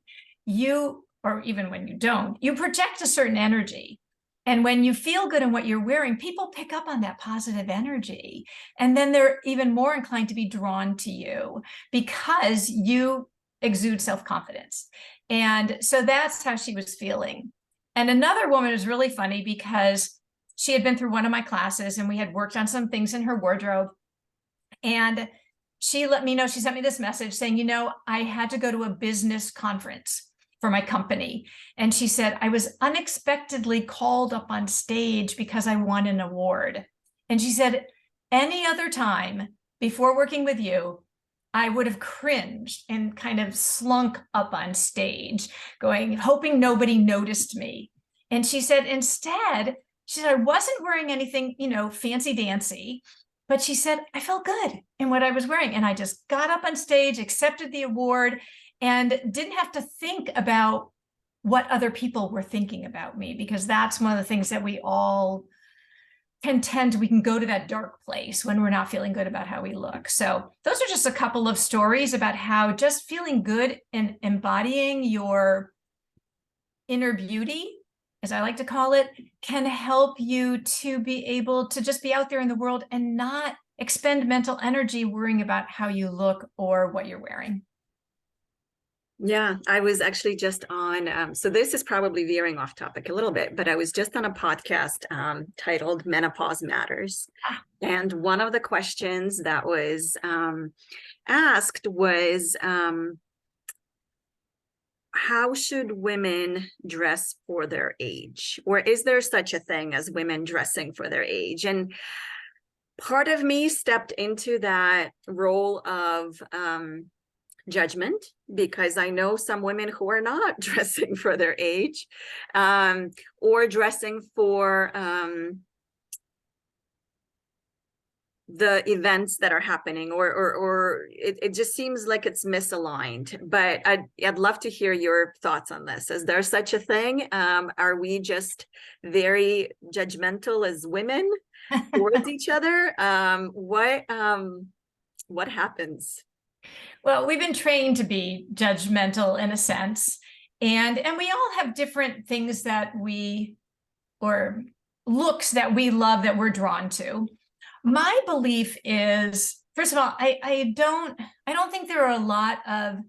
or even when you don't, you project a certain energy. And when you feel good in what you're wearing, people pick up on that positive energy. And then they're even more inclined to be drawn to you because you exude self-confidence. And so that's how she was feeling. And another woman was really funny because she had been through one of my classes and we had worked on some things in her wardrobe. And she let me know, she sent me this message saying, I had to go to a business conference for my company. And she said, I was unexpectedly called up on stage because I won an award. And she said, any other time before working with you, I would have cringed and kind of slunk up on stage, hoping nobody noticed me. And she said, instead, she said, I wasn't wearing anything, fancy dancy, but she said, I felt good in what I was wearing. And I just got up on stage, accepted the award, and didn't have to think about what other people were thinking about me, because that's one of the things that we all we can go to that dark place when we're not feeling good about how we look. So those are just a couple of stories about how just feeling good and embodying your inner beauty, as I like to call it, can help you to be able to just be out there in the world and not expend mental energy worrying about how you look or what you're wearing. Yeah, I was actually just on, so this is probably veering off topic a little bit, but I was just on a podcast titled Menopause Matters. And one of the questions that was asked was, how should women dress for their age? Or is there such a thing as women dressing for their age? And part of me stepped into that role of judgment, because I know some women who are not dressing for their age, or dressing for the events that are happening, or it just seems like it's misaligned. But I'd love to hear your thoughts on this. Is there such a thing? Are we just very judgmental as women towards each other? What happens? Well, we've been trained to be judgmental in a sense, and we all have different things that or looks that we love, that we're drawn to. My belief is, first of all, I don't think there are a lot of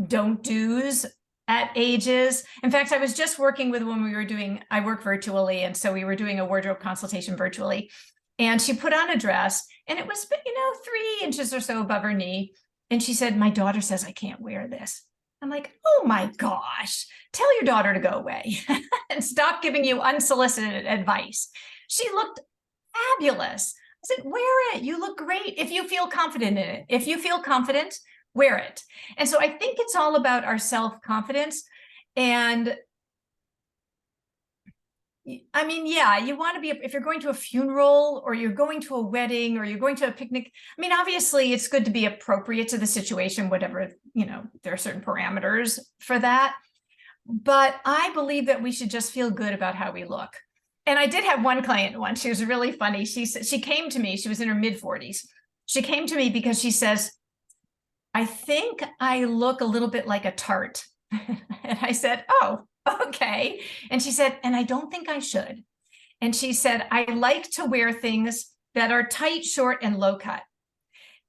don't do's at ages. In fact, I was just working with when I work virtually, and so we were doing a wardrobe consultation virtually, and she put on a dress, and it was, 3 inches or so above her knee. And she said, my daughter says I can't wear this. I'm like, oh my gosh, tell your daughter to go away and stop giving you unsolicited advice. She looked fabulous. I said, wear it. You look great if you feel confident in it. If you feel confident, wear it. And so I think it's all about our self-confidence. And I mean, yeah, you want to be, if you're going to a funeral or you're going to a wedding or you're going to a picnic, I mean, obviously it's good to be appropriate to the situation, whatever, there are certain parameters for that. But I believe that we should just feel good about how we look. And I did have one client once, she was really funny. She came to me, she was in her mid-40s. She came to me because she says, I think I look a little bit like a tart. And I said, oh, okay. And she said, and I don't think I should. And she said, I like to wear things that are tight, short, and low cut,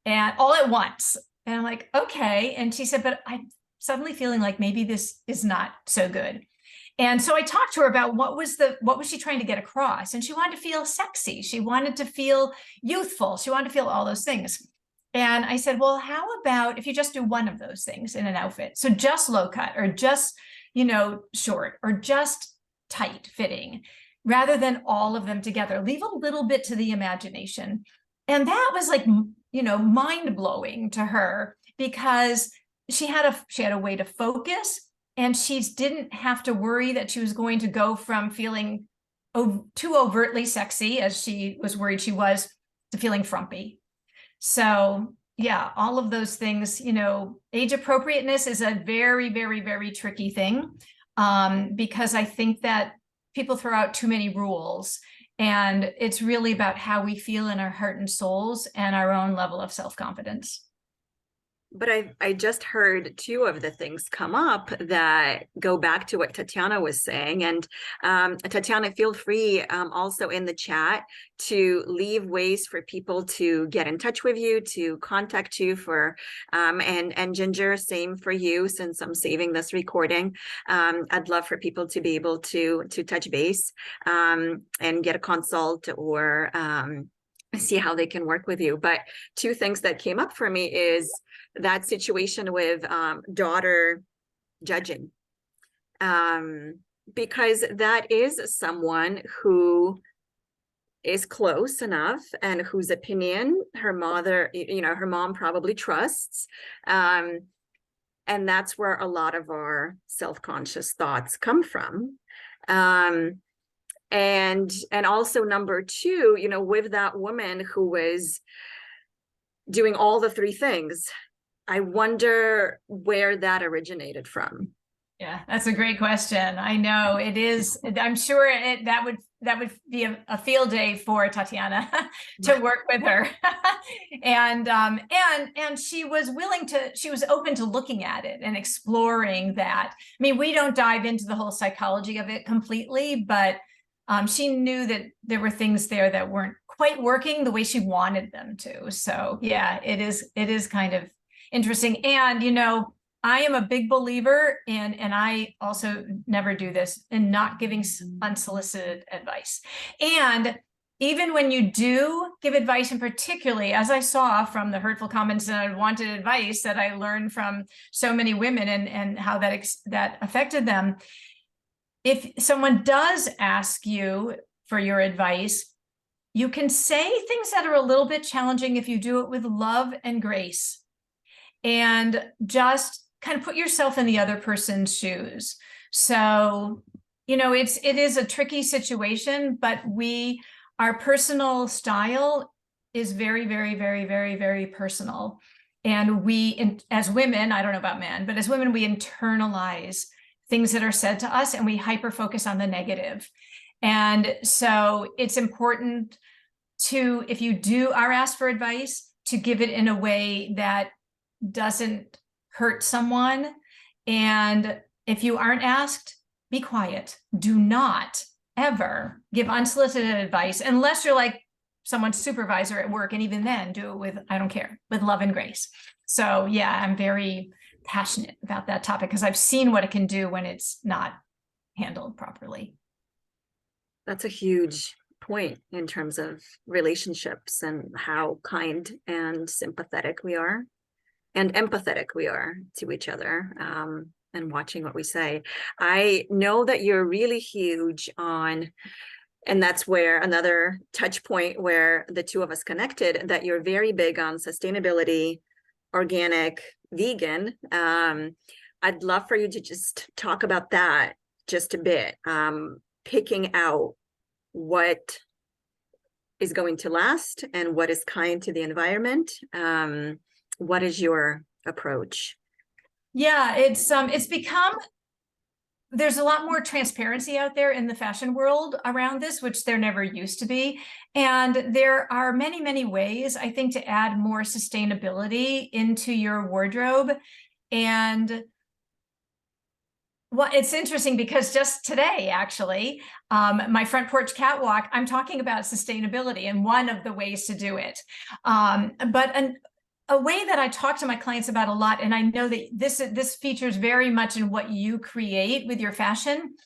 and all at once. And I'm like, okay. And she said, but I'm suddenly feeling like maybe this is not so good. And so I talked to her about what was she trying to get across? And she wanted to feel sexy. She wanted to feel youthful. She wanted to feel all those things. And I said, well, how about if you just do one of those things in an outfit? So just low cut, or just, short, or just tight fitting, rather than all of them together. Leave a little bit to the imagination. And that was like, mind blowing to her, because she had a way to focus, and she didn't have to worry that she was going to go from feeling too overtly sexy, as she was worried she was, to feeling frumpy. So yeah, all of those things, age appropriateness is a very, very, very tricky thing, because I think that people throw out too many rules, and it's really about how we feel in our heart and souls and our own level of self-confidence. But I just heard two of the things come up that go back to what Tatiana was saying. And Tatiana, feel free also in the chat to leave ways for people to get in touch with you, to contact you for, and Ginger, same for you, since I'm saving this recording. I'd love for people to be able to touch base and get a consult, or see how they can work with you. But two things that came up for me is that situation with daughter judging, because that is someone who is close enough and whose opinion her mom probably trusts, and that's where a lot of our self-conscious thoughts come from. And also number two, with that woman who was doing all the three things, I wonder where that originated from. Yeah, that's a great question. I know it is. I'm sure that would be a field day for Tatiana to work with her. And she was open to looking at it and exploring that. I mean, we don't dive into the whole psychology of it completely, but she knew that there were things there that weren't quite working the way she wanted them to. So yeah, it is kind of interesting. And, I am a big believer in, and I also never do this, in not giving unsolicited advice. And even when you do give advice, and particularly, as I saw from the hurtful comments and unwanted advice that I learned from so many women, and how that affected them, if someone does ask you for your advice, you can say things that are a little bit challenging if you do it with love and grace, and just kind of put yourself in the other person's shoes. So, it is a tricky situation, but our personal style is very, very, very, very, very personal. And as women, I don't know about men, but as women, we internalize things that are said to us and we hyper focus on the negative. And so it's important to, if you are asked for advice, to give it in a way that doesn't hurt someone. And if you aren't asked, be quiet. Do not ever give unsolicited advice unless you're like someone's supervisor at work. And even then, do it with, I don't care, with love and grace. So yeah, I'm very passionate about that topic because I've seen what it can do when it's not handled properly. That's a huge point in terms of relationships and how kind and sympathetic we are and empathetic we are to each other, and watching what we say. I know that you're really huge on, and that's where another touch point where the two of us connected, that you're very big on sustainability, organic, vegan. I'd love for you to just talk about that just a bit, picking out what is going to last and what is kind to the environment. What is your approach? Yeah, it's become, there's a lot more transparency out there in the fashion world around this, which there never used to be. And there are many, many ways, I think, to add more sustainability into your wardrobe. And well, it's interesting because just today, actually, my front porch catwalk, I'm talking about sustainability and one of the ways to do it. But a way that I talk to my clients about a lot, and I know that this features very much in what you create with your fashion,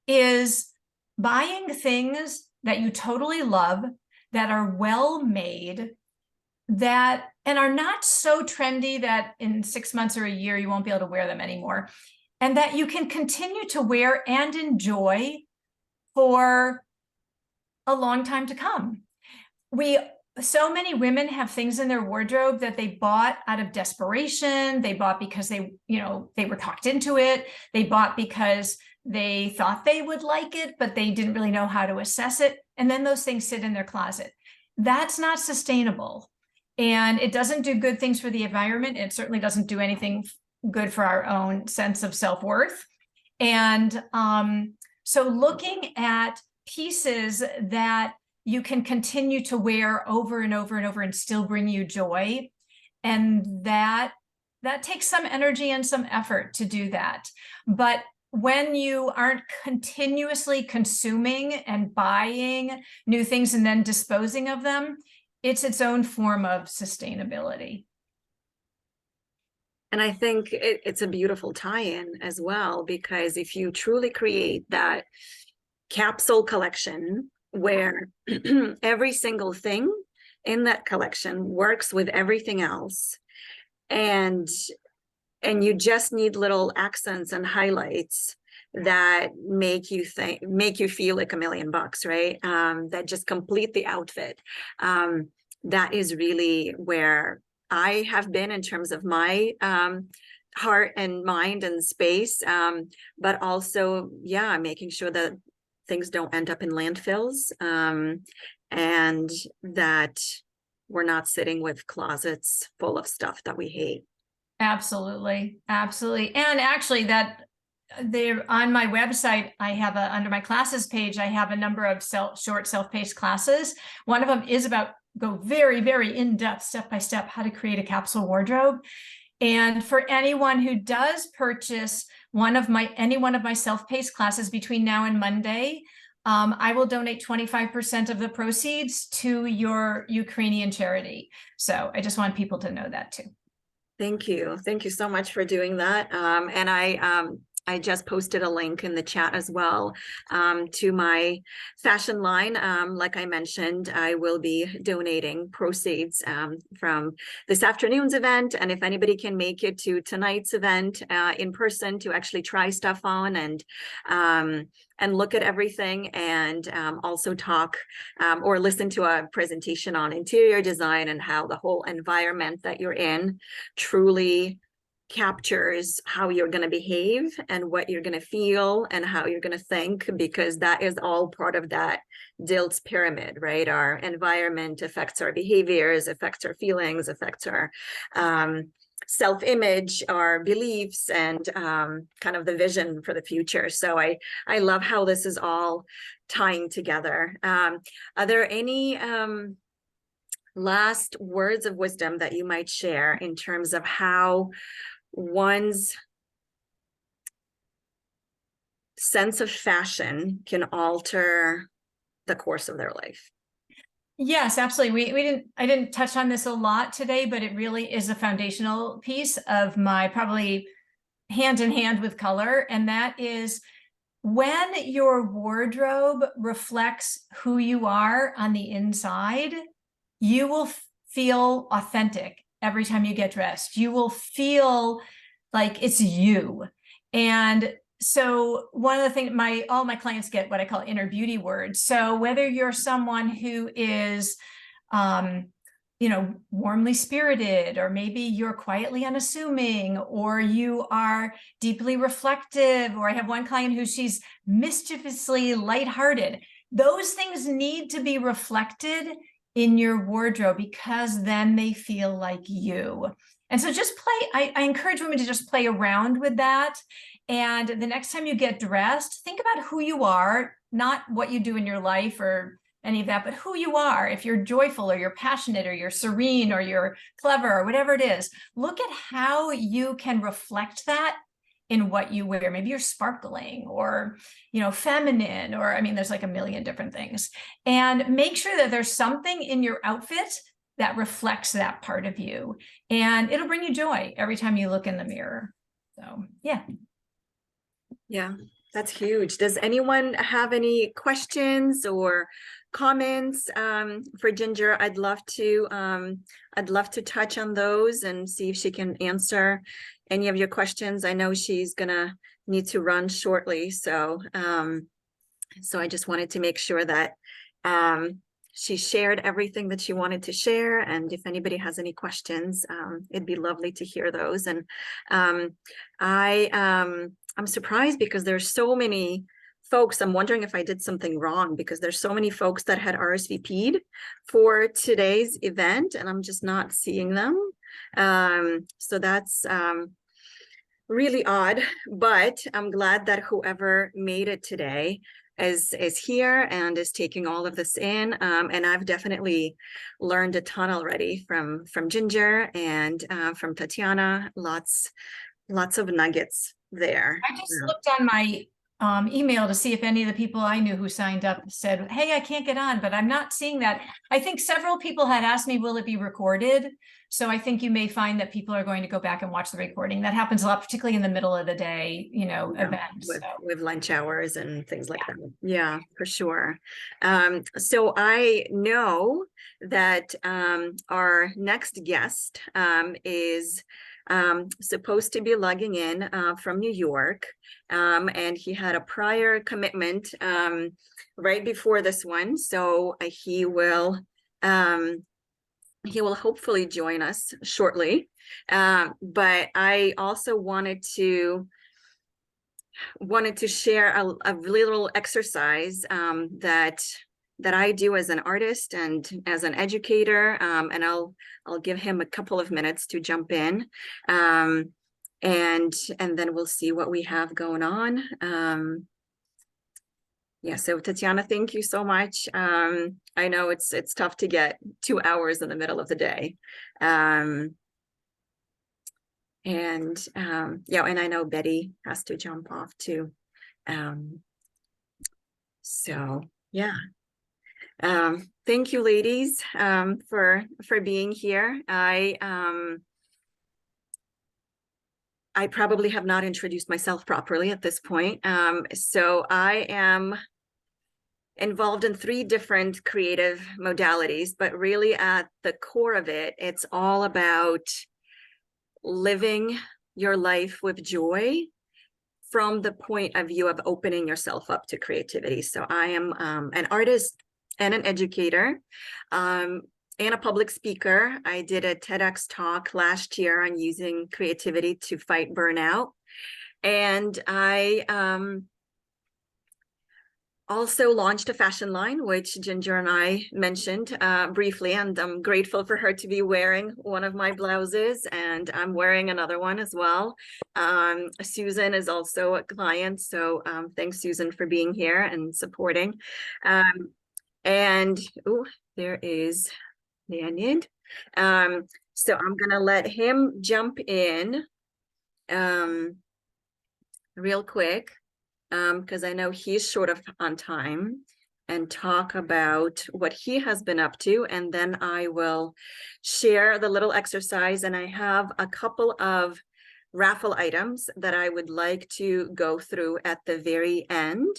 is buying things that you totally love, that are well made, that and are not so trendy that in 6 months or a year you won't be able to wear them anymore, and that you can continue to wear and enjoy for a long time to come. So many women have things in their wardrobe that they bought out of desperation. They bought because they were talked into it. They bought because they thought they would like it, but they didn't really know how to assess it. And then those things sit in their closet. That's not sustainable. And it doesn't do good things for the environment. It certainly doesn't do anything good for our own sense of self-worth. And so looking at pieces that you can continue to wear over and over and over and still bring you joy, and that takes some energy and some effort to do that. But when you aren't continuously consuming and buying new things and then disposing of them, it's its own form of sustainability. And I think it's a beautiful tie-in as well, because if you truly create that capsule collection where every single thing in that collection works with everything else, and you just need little accents and highlights that make you feel like $1,000,000, right? That just complete the outfit. That is really where I have been in terms of my heart and mind and space, but also, yeah, making sure that things don't end up in landfills, and that we're not sitting with closets full of stuff that we hate. Absolutely. Absolutely. And actually that there on my website, I have under my classes page, I have a number of short self-paced classes. One of them is about go very, very in-depth, step-by-step, how to create a capsule wardrobe. And for anyone who does purchase any one of my self-paced classes between now and Monday, I will donate 25% of the proceeds to your Ukrainian charity. So I just want people to know that too. Thank you. Thank you so much for doing that. And I just posted a link in the chat as well, to my fashion line. Like I mentioned, I will be donating proceeds from this afternoon's event. And if anybody can make it to tonight's event in person to actually try stuff on and look at everything, and also talk or listen to a presentation on interior design and how the whole environment that you're in truly captures how you're going to behave and what you're going to feel and how you're going to think, because that is all part of that Dilts pyramid, right? Our environment affects our behaviors, affects our feelings, affects our self-image, our beliefs, and kind of the vision for the future. So I love how this is all tying together. Are there any last words of wisdom that you might share in terms of how one's sense of fashion can alter the course of their life? Yes, absolutely. I didn't touch on this a lot today, but it really is a foundational piece of my probably hand in hand with color. And that is when your wardrobe reflects who you are on the inside, you will feel authentic every time you get dressed. You will feel like it's you. And so one of the things all my clients get what I call inner beauty words. So whether you're someone who is, warmly spirited, or maybe you're quietly unassuming, or you are deeply reflective, or I have one client who she's mischievously lighthearted. Those things need to be reflected in your wardrobe, because then they feel like you. And so just play, I encourage women to just play around with that. And the next time you get dressed, think about who you are, not what you do in your life or any of that, but who you are. If you're joyful, or you're passionate, or you're serene, or you're clever, or whatever it is, look at how you can reflect that in what you wear. Maybe you're sparkling, or, feminine, or, I mean, there's like a million different things. And make sure that there's something in your outfit that reflects that part of you. And it'll bring you joy every time you look in the mirror. So, yeah. Yeah, that's huge. Does anyone have any questions or comments for Ginger? I'd love to touch on those and see if she can answer any of your questions. I know she's gonna need to run shortly, so I just wanted to make sure that she shared everything that she wanted to share. And if anybody has any questions, it'd be lovely to hear those. And I'm surprised because there's so many folks. I'm wondering if I did something wrong, because there's so many folks that had RSVP'd for today's event and I'm just not seeing them. So that's really odd, but I'm glad that whoever made it today is here and is taking all of this in. And I've definitely learned a ton already from Ginger and from Tatiana. Lots of nuggets there. I just looked on my email to see if any of the people I knew who signed up said, hey, I can't get on, but I'm not seeing that. I think several people had asked me, will it be recorded? So I think you may find that people are going to go back and watch the recording. That happens a lot, particularly in the middle of the day, events. With lunch hours and things like that. Yeah, for sure. So I know that our next guest is supposed to be logging in from New York, and he had a prior commitment right before this one, so he will hopefully join us shortly. But I also wanted to share a little exercise that I do as an artist and as an educator, and I'll give him a couple of minutes to jump in, and then we'll see what we have going on. Yeah, so Tatiana, thank you so much. I know it's tough to get 2 hours in the middle of the day. Yeah, and I know Betty has to jump off too. So yeah. Thank you, ladies, for being here. I probably have not introduced myself properly at this point. So I am involved in 3 different creative modalities, but really at the core of it, it's all about living your life with joy from the point of view of opening yourself up to creativity. So I am an artist and an educator. and a public speaker. I did a TEDx talk last year on using creativity to fight burnout. And I also launched a fashion line, which Ginger and I mentioned briefly, and I'm grateful for her to be wearing one of my blouses, and I'm wearing another one as well. Susan is also a client, so thanks, Susan, for being here and supporting. And oh, there is Leonid. So I'm gonna let him jump in real quick, because I know he's short of on time, and talk about what he has been up to, and then I will share the little exercise. And I have a couple of raffle items that I would like to go through at the very end.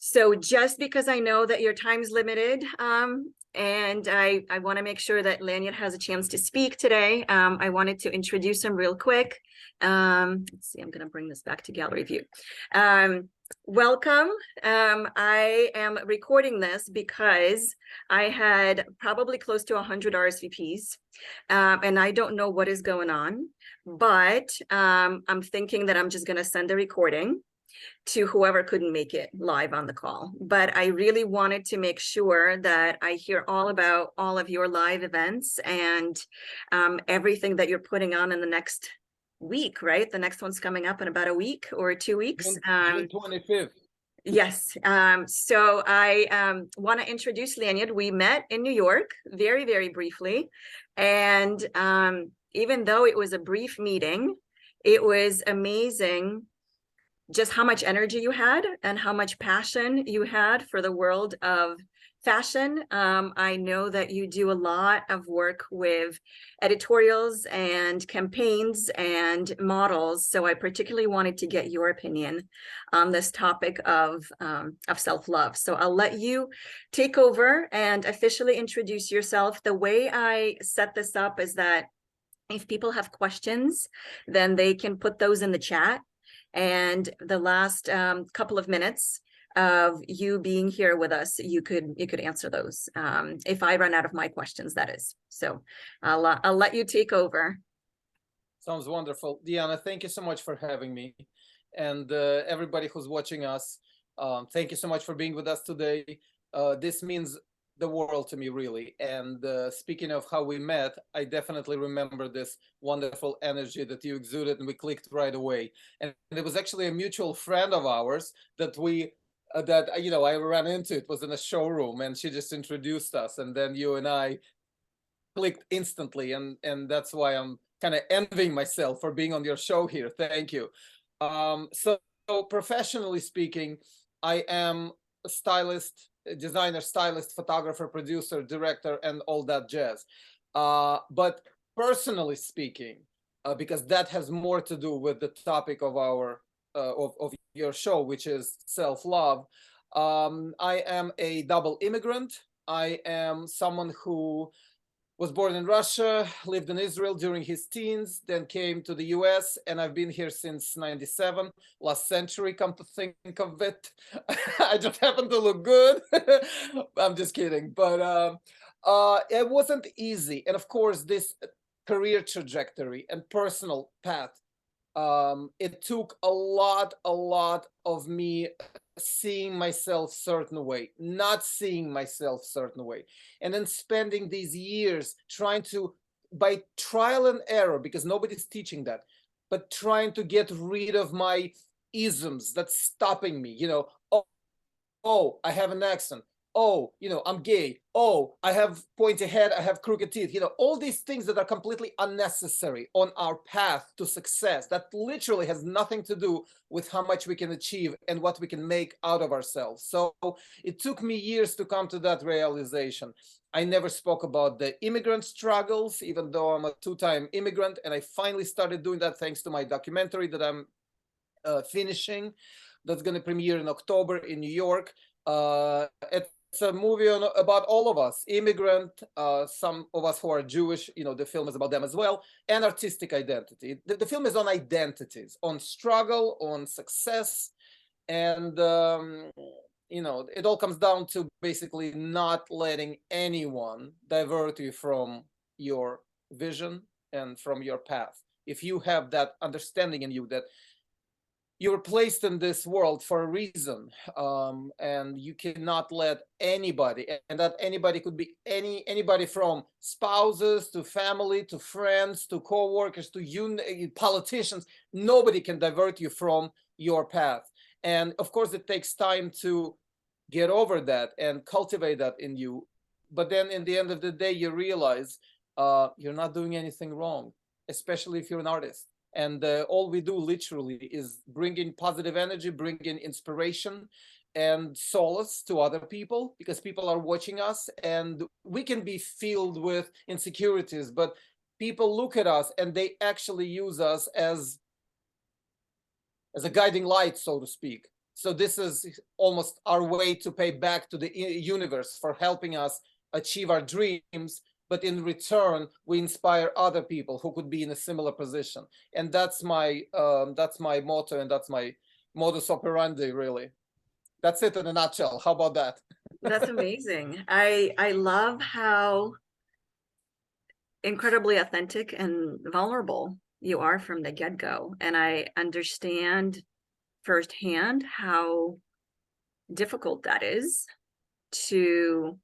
So just because I know that your time's limited, and I want to make sure that Leonid has a chance to speak today, I wanted to introduce him real quick. Let's see, I'm going to bring this back to gallery view. Welcome. I am recording this because I had probably close to 100 RSVPs, and I don't know what is going on, but I'm thinking that I'm just going to send a recording to whoever couldn't make it live on the call. But I really wanted to make sure that I hear all about all of your live events and everything that you're putting on in the next week, right? The next one's coming up in about a week or 2 weeks. June 25th. Yes. So I want to introduce Leonid. We met in New York very, very briefly. And even though it was a brief meeting, it was amazing just how much energy you had and how much passion you had for the world of fashion. I know that you do a lot of work with editorials and campaigns and models. So I particularly wanted to get your opinion on this topic of self-love. So I'll let you take over and officially introduce yourself. The way I set this up is that if people have questions, then they can put those in the chat. And the last couple of minutes of you being here with us, you could answer those if I run out of my questions, that is. So I'll let you take over. Sounds wonderful. Diana, thank you so much for having me. And everybody who's watching us, thank you so much for being with us today. This means the world to me, really. And speaking of how we met, I definitely remember this wonderful energy that you exuded, and we clicked right away. And it was actually a mutual friend of ours that I ran into. It was in a showroom, and she just introduced us, and then you and I clicked instantly, and that's why I'm kind of envying myself for being on your show here. Thank you. So professionally speaking, I am a stylist, designer, stylist, photographer, producer, director, and all that jazz. But personally speaking, because that has more to do with the topic of our of your show, which is self-love, I am a double immigrant. I am someone who was born in Russia, lived in Israel during his teens, then came to the US, and I've been here since '97, last century, come to think of it. I just happen to look good. I'm just kidding. But it wasn't easy. And of course, this career trajectory and personal path, it took a lot of me seeing myself certain way, not seeing myself certain way, and then spending these years trying to, by trial and error, because nobody's teaching that, but trying to get rid of my isms that's stopping me. Oh, I have an accent. Oh, I'm gay. Oh, I have pointy head. I have crooked teeth. All these things that are completely unnecessary on our path to success, that literally has nothing to do with how much we can achieve and what we can make out of ourselves. So it took me years to come to that realization. I never spoke about the immigrant struggles, even though I'm a two-time immigrant. And I finally started doing that thanks to my documentary that I'm finishing. That's going to premiere in October in New York. It's a movie about all of us, immigrant, some of us who are Jewish, the film is about them as well, and artistic identity. The film is on identities, on struggle, on success. And you know, it all comes down to basically not letting anyone divert you from your vision and from your path. If you have that understanding in you that you were placed in this world for a reason, and you cannot let anybody, and that anybody could be anybody from spouses to family to friends to co-workers to politicians, nobody can divert you from your path. And of course it takes time to get over that and cultivate that in you, but then in the end of the day you realize you're not doing anything wrong, especially if you're an artist. And all we do literally is bring in positive energy, bring in inspiration and solace to other people, because people are watching us, and we can be filled with insecurities, but people look at us and they actually use us as a guiding light, so to speak. So this is almost our way to pay back to the universe for helping us achieve our dreams. But in return, we inspire other people who could be in a similar position. And that's my motto, and that's my modus operandi, really. That's it in a nutshell. How about that? That's amazing. I love how incredibly authentic and vulnerable you are from the get-go. And I understand firsthand how difficult that is to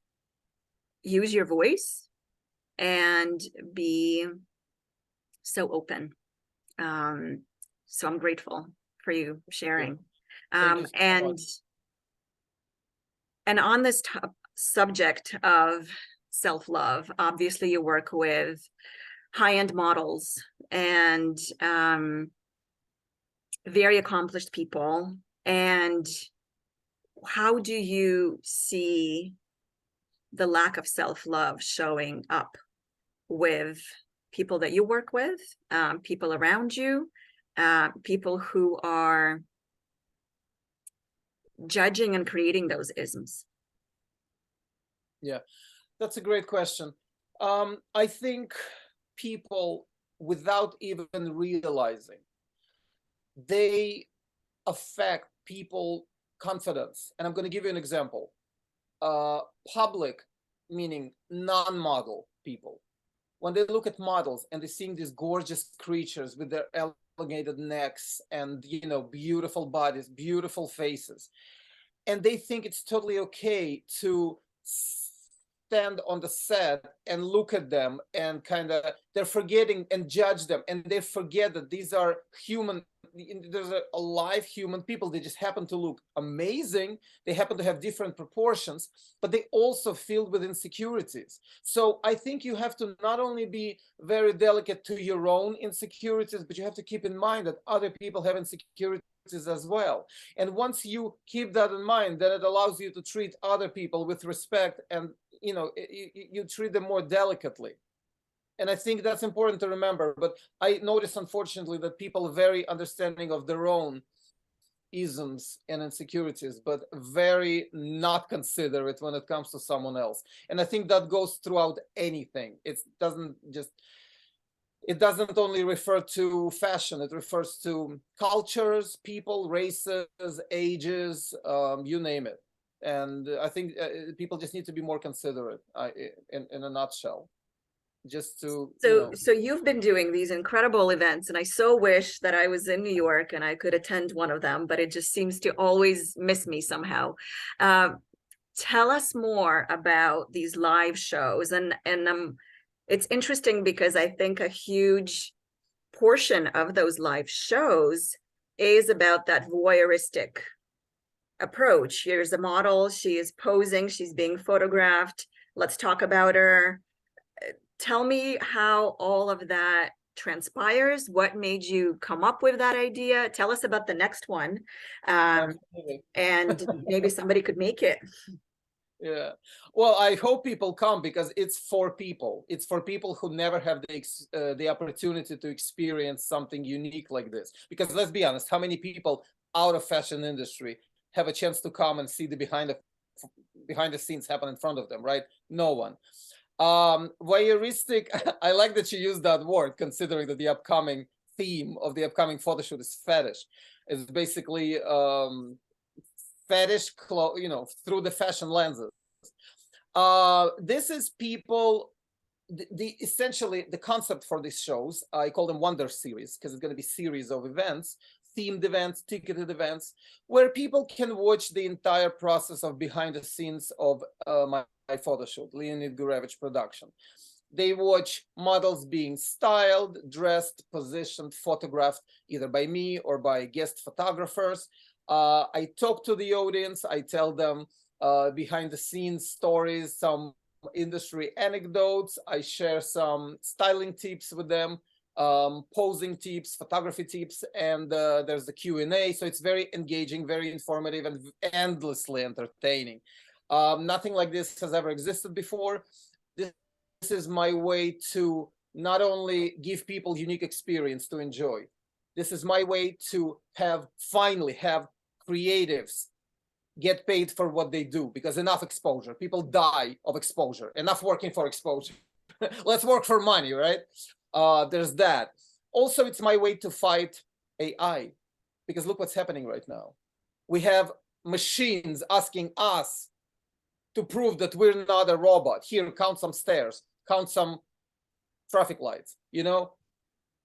use your voice and be so open. So I'm grateful for you sharing. Thank you so much. And on this subject of self-love, obviously you work with high-end models and very accomplished people. And how do you see the lack of self-love showing up with people that you work with, people around you, people who are judging and creating those isms? Yeah, that's a great question. I think people, without even realizing, they affect people confidence. And I'm going to give you an example. Public, meaning non-model people, when they look at models and they're seeing these gorgeous creatures with their elongated necks and, you know, beautiful bodies, beautiful faces, and they think it's totally okay to stand on the set and look at them, and kind of they're forgetting and judge them, and they forget that these are human, there's a live human people. They just happen to look amazing, they happen to have different proportions, but they also filled with insecurities. So I think you have to not only be very delicate to your own insecurities, but you have to keep in mind that other people have insecurities as well. And once you keep that in mind, then it allows you to treat other people with respect, and you know, you treat them more delicately. And I think that's important to remember. But I notice, unfortunately, that people are very understanding of their own isms and insecurities, but very not considerate when it comes to someone else. And I think that goes throughout anything. It doesn't only refer to fashion. It refers to cultures, people, races, ages, you name it. And I think people just need to be more considerate, in a nutshell. Just to, so you've been doing these incredible events, and I so wish that I was in New York and I could attend one of them, but it just seems to always miss me somehow. Tell us more about these live shows, and it's interesting because I think a huge portion of those live shows is about that voyeuristic approach. Here's a model, she is posing, she's being photographed, let's talk about her. Tell me how all of that transpires. What made you come up with that idea? Tell us about the next one. And maybe somebody could make it. Yeah, well, I hope people come, because it's for people. It's for people who never have the opportunity to experience something unique like this. Because let's be honest, how many people out of fashion industry have a chance to come and see the behind the scenes happen in front of them, right? No one. Voyeuristic, I like that you used that word, considering that the upcoming theme of the upcoming photo shoot is fetish. It's basically fetish through the fashion lenses. This is people, essentially the concept for these shows, I call them Wonder Series, because it's going to be series of events, themed events, ticketed events, where people can watch the entire process of behind the scenes of my photo shoot, Leonid Gurevich production. They watch models being styled, dressed, positioned, photographed, either by me or by guest photographers. I talk to the audience. I tell them behind the scenes stories, some industry anecdotes. I share some styling tips with them, posing tips, photography tips, and there's the Q&A. So it's very engaging, very informative, and endlessly entertaining. Nothing like this has ever existed before. This is my way to not only give people unique experience to enjoy. This is my way to finally have creatives get paid for what they do, because enough exposure. People die of exposure. Enough working for exposure. Let's work for money, right? There's that. Also, it's my way to fight AI, because look what's happening right now. We have machines asking us to prove that we're not a robot. Here, count some stairs, count some traffic lights,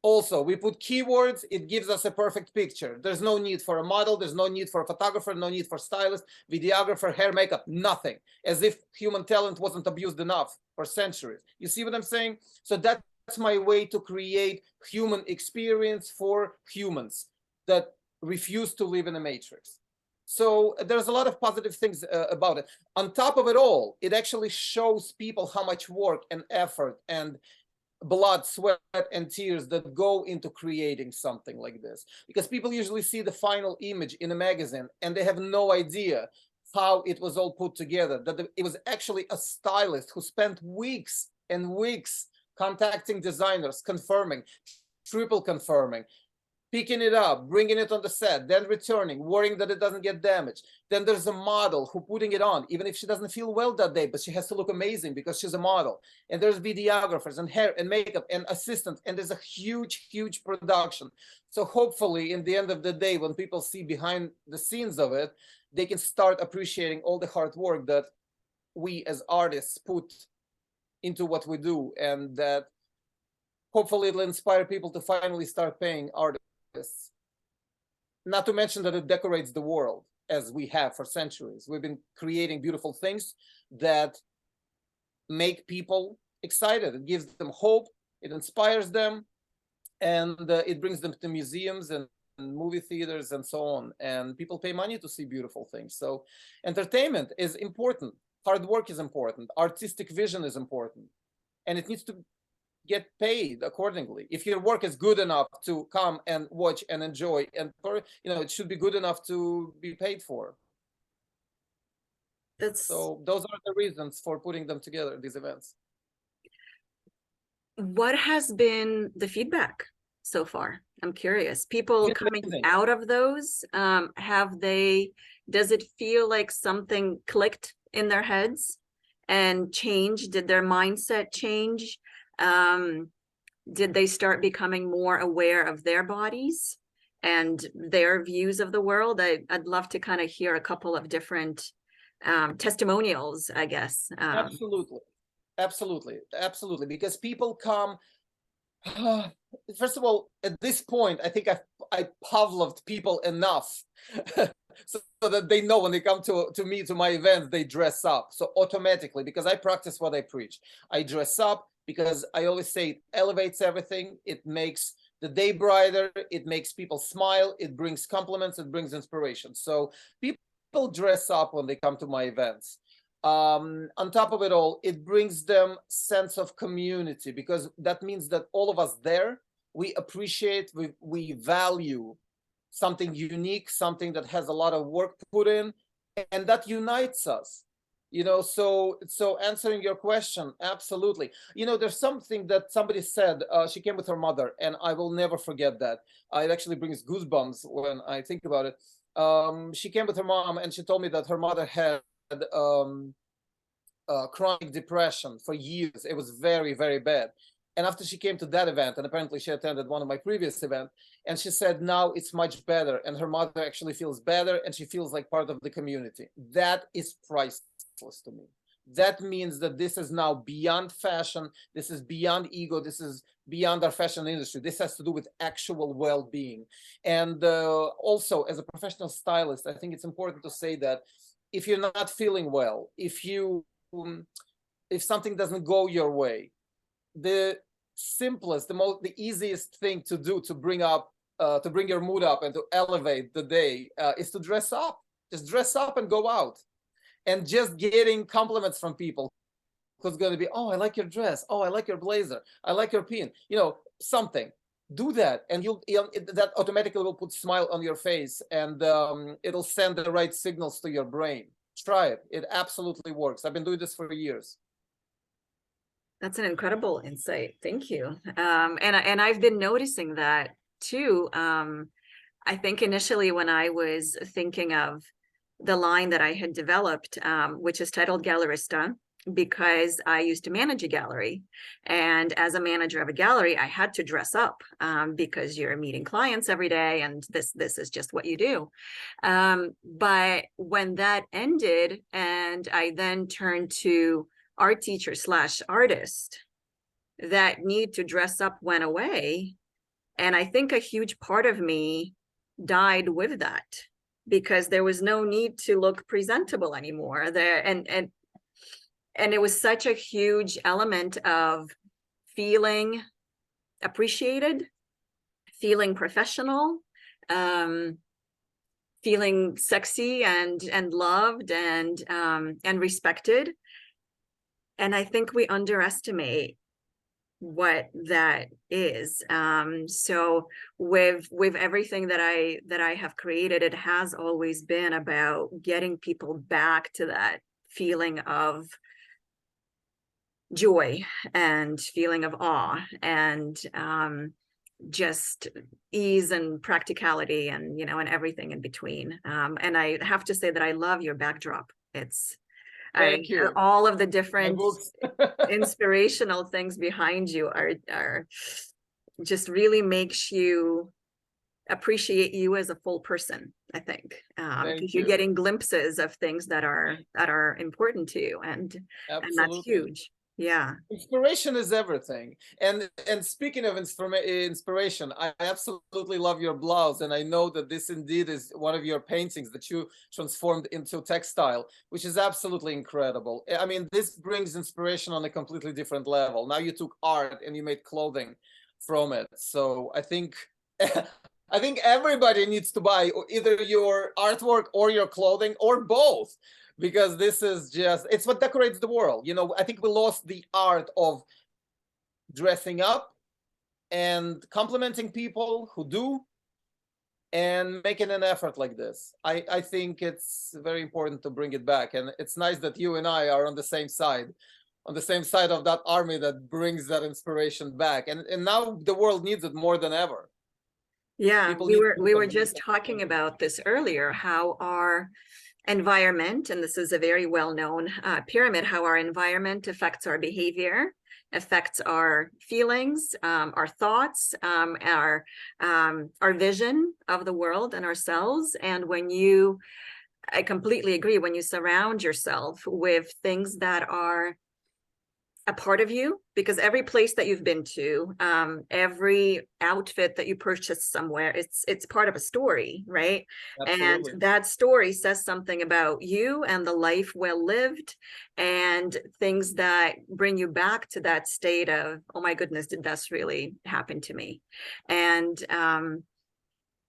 Also, we put keywords, it gives us a perfect picture. There's no need for a model, there's no need for a photographer, no need for stylist, videographer, hair, makeup, nothing. As if human talent wasn't abused enough for centuries. You see what I'm saying? So that's my way to create human experience for humans that refuse to live in a matrix. So there's a lot of positive things about it. On top of it all, it actually shows people how much work and effort and blood, sweat, and tears that go into creating something like this. Because people usually see the final image in a magazine and they have no idea how it was all put together, that it was actually a stylist who spent weeks and weeks contacting designers, confirming, triple confirming, picking it up, bringing it on the set, then returning, worrying that it doesn't get damaged. Then there's a model who putting it on, even if she doesn't feel well that day, but she has to look amazing because she's a model. And there's videographers and hair and makeup and assistants, and there's a huge, huge production. So hopefully, in the end of the day, when people see behind the scenes of it, they can start appreciating all the hard work that we as artists put into what we do, and that hopefully it'll inspire people to finally start paying artists. Not to mention that it decorates the world, as we have for centuries. We've been creating beautiful things that make people excited. It gives them hope, it inspires them, and it brings them to museums and movie theaters and so on. And people pay money to see beautiful things. So entertainment is important. Hard work is important. Artistic vision is important. And it needs to get paid accordingly. If your work is good enough to come and watch and enjoy, and it should be good enough to be paid for. So those are the reasons for putting them together, these events. What has been the feedback so far? I'm curious. People coming out of those, does it feel like something clicked in their heads and changed? Did their mindset change? Did they start becoming more aware of their bodies and their views of the world? I'd love to kind of hear a couple of different testimonials, I guess. Absolutely, because people come, first of all, at this point, I think I Pavloved people enough so that they know when they come to me, to my events, they dress up. So automatically, because I practice what I preach, I dress up, because I always say it elevates everything. It makes the day brighter. It makes people smile. It brings compliments. It brings inspiration. So people dress up when they come to my events. On top of it all, it brings them sense of community, because that means that all of us there, we appreciate, we value something unique, something that has a lot of work put in, and that unites us. So answering your question, absolutely. There's something that somebody said. She came with her mother, and I will never forget that. It actually brings goosebumps when I think about it. She came with her mom, and she told me that her mother had chronic depression for years. It was very, very bad. And after she came to that event, and apparently she attended one of my previous events, and she said now it's much better, and her mother actually feels better, and she feels like part of the community. That is priceless to me. That means that this is now beyond fashion, this is beyond ego, this is beyond our fashion industry. This has to do with actual well-being. And also, as a professional stylist, I think it's important to say that if you're not feeling well, if something doesn't go your way, the simplest, the easiest thing to do to bring your mood up and to elevate the day is to dress up. Just dress up and go out. And just getting compliments from people who's going to be, oh, I like your dress. Oh, I like your blazer. I like your pin. You know, something. Do that, and that automatically will put a smile on your face, and it'll send the right signals to your brain. Try it. It absolutely works. I've been doing this for years. That's an incredible insight. Thank you. And I've been noticing that too. I think initially when I was thinking of the line that I had developed, which is titled Gallerista, because I used to manage a gallery. And as a manager of a gallery, I had to dress up because you're meeting clients every day, and this is just what you do. But when that ended, and I then turned to art teacher / artist, that need to dress up went away. And I think a huge part of me died with that, because there was no need to look presentable anymore there. And it was such a huge element of feeling appreciated, feeling professional, feeling sexy and loved and respected. And I think we underestimate what that is. So with everything that I have created, it has always been about getting people back to that feeling of joy and feeling of awe and just ease and practicality and and everything in between. And I have to say that I love your backdrop. Thank you. All of the different My inspirational things behind you are just really makes you appreciate you as a full person, I think, because you're you. getting glimpses of things that are important to you, and that's huge. Yeah. Inspiration is everything. And speaking of inspiration, I absolutely love your blouse. And I know that this indeed is one of your paintings that you transformed into textile, which is absolutely incredible. I mean, this brings inspiration on a completely different level. Now you took art and you made clothing from it. So I think everybody needs to buy either your artwork or your clothing or both, because this is it's what decorates the world. I think we lost the art of dressing up and complimenting people who do and making an effort like this. I think it's very important to bring it back. And it's nice that you and I are on the same side of that army that brings that inspiration back. And now the world needs it more than ever. Yeah, we were just talking about this earlier, how our environment, and this is a very well-known pyramid, how our environment affects our behavior, affects our feelings, our thoughts, our vision of the world and ourselves. And I completely agree, when you surround yourself with things that are a part of you, because every place that you've been to, every outfit that you purchased somewhere, it's part of a story, right? Absolutely. And that story says something about you and the life well lived, and things that bring you back to that state of, oh my goodness, did this really happen to me? And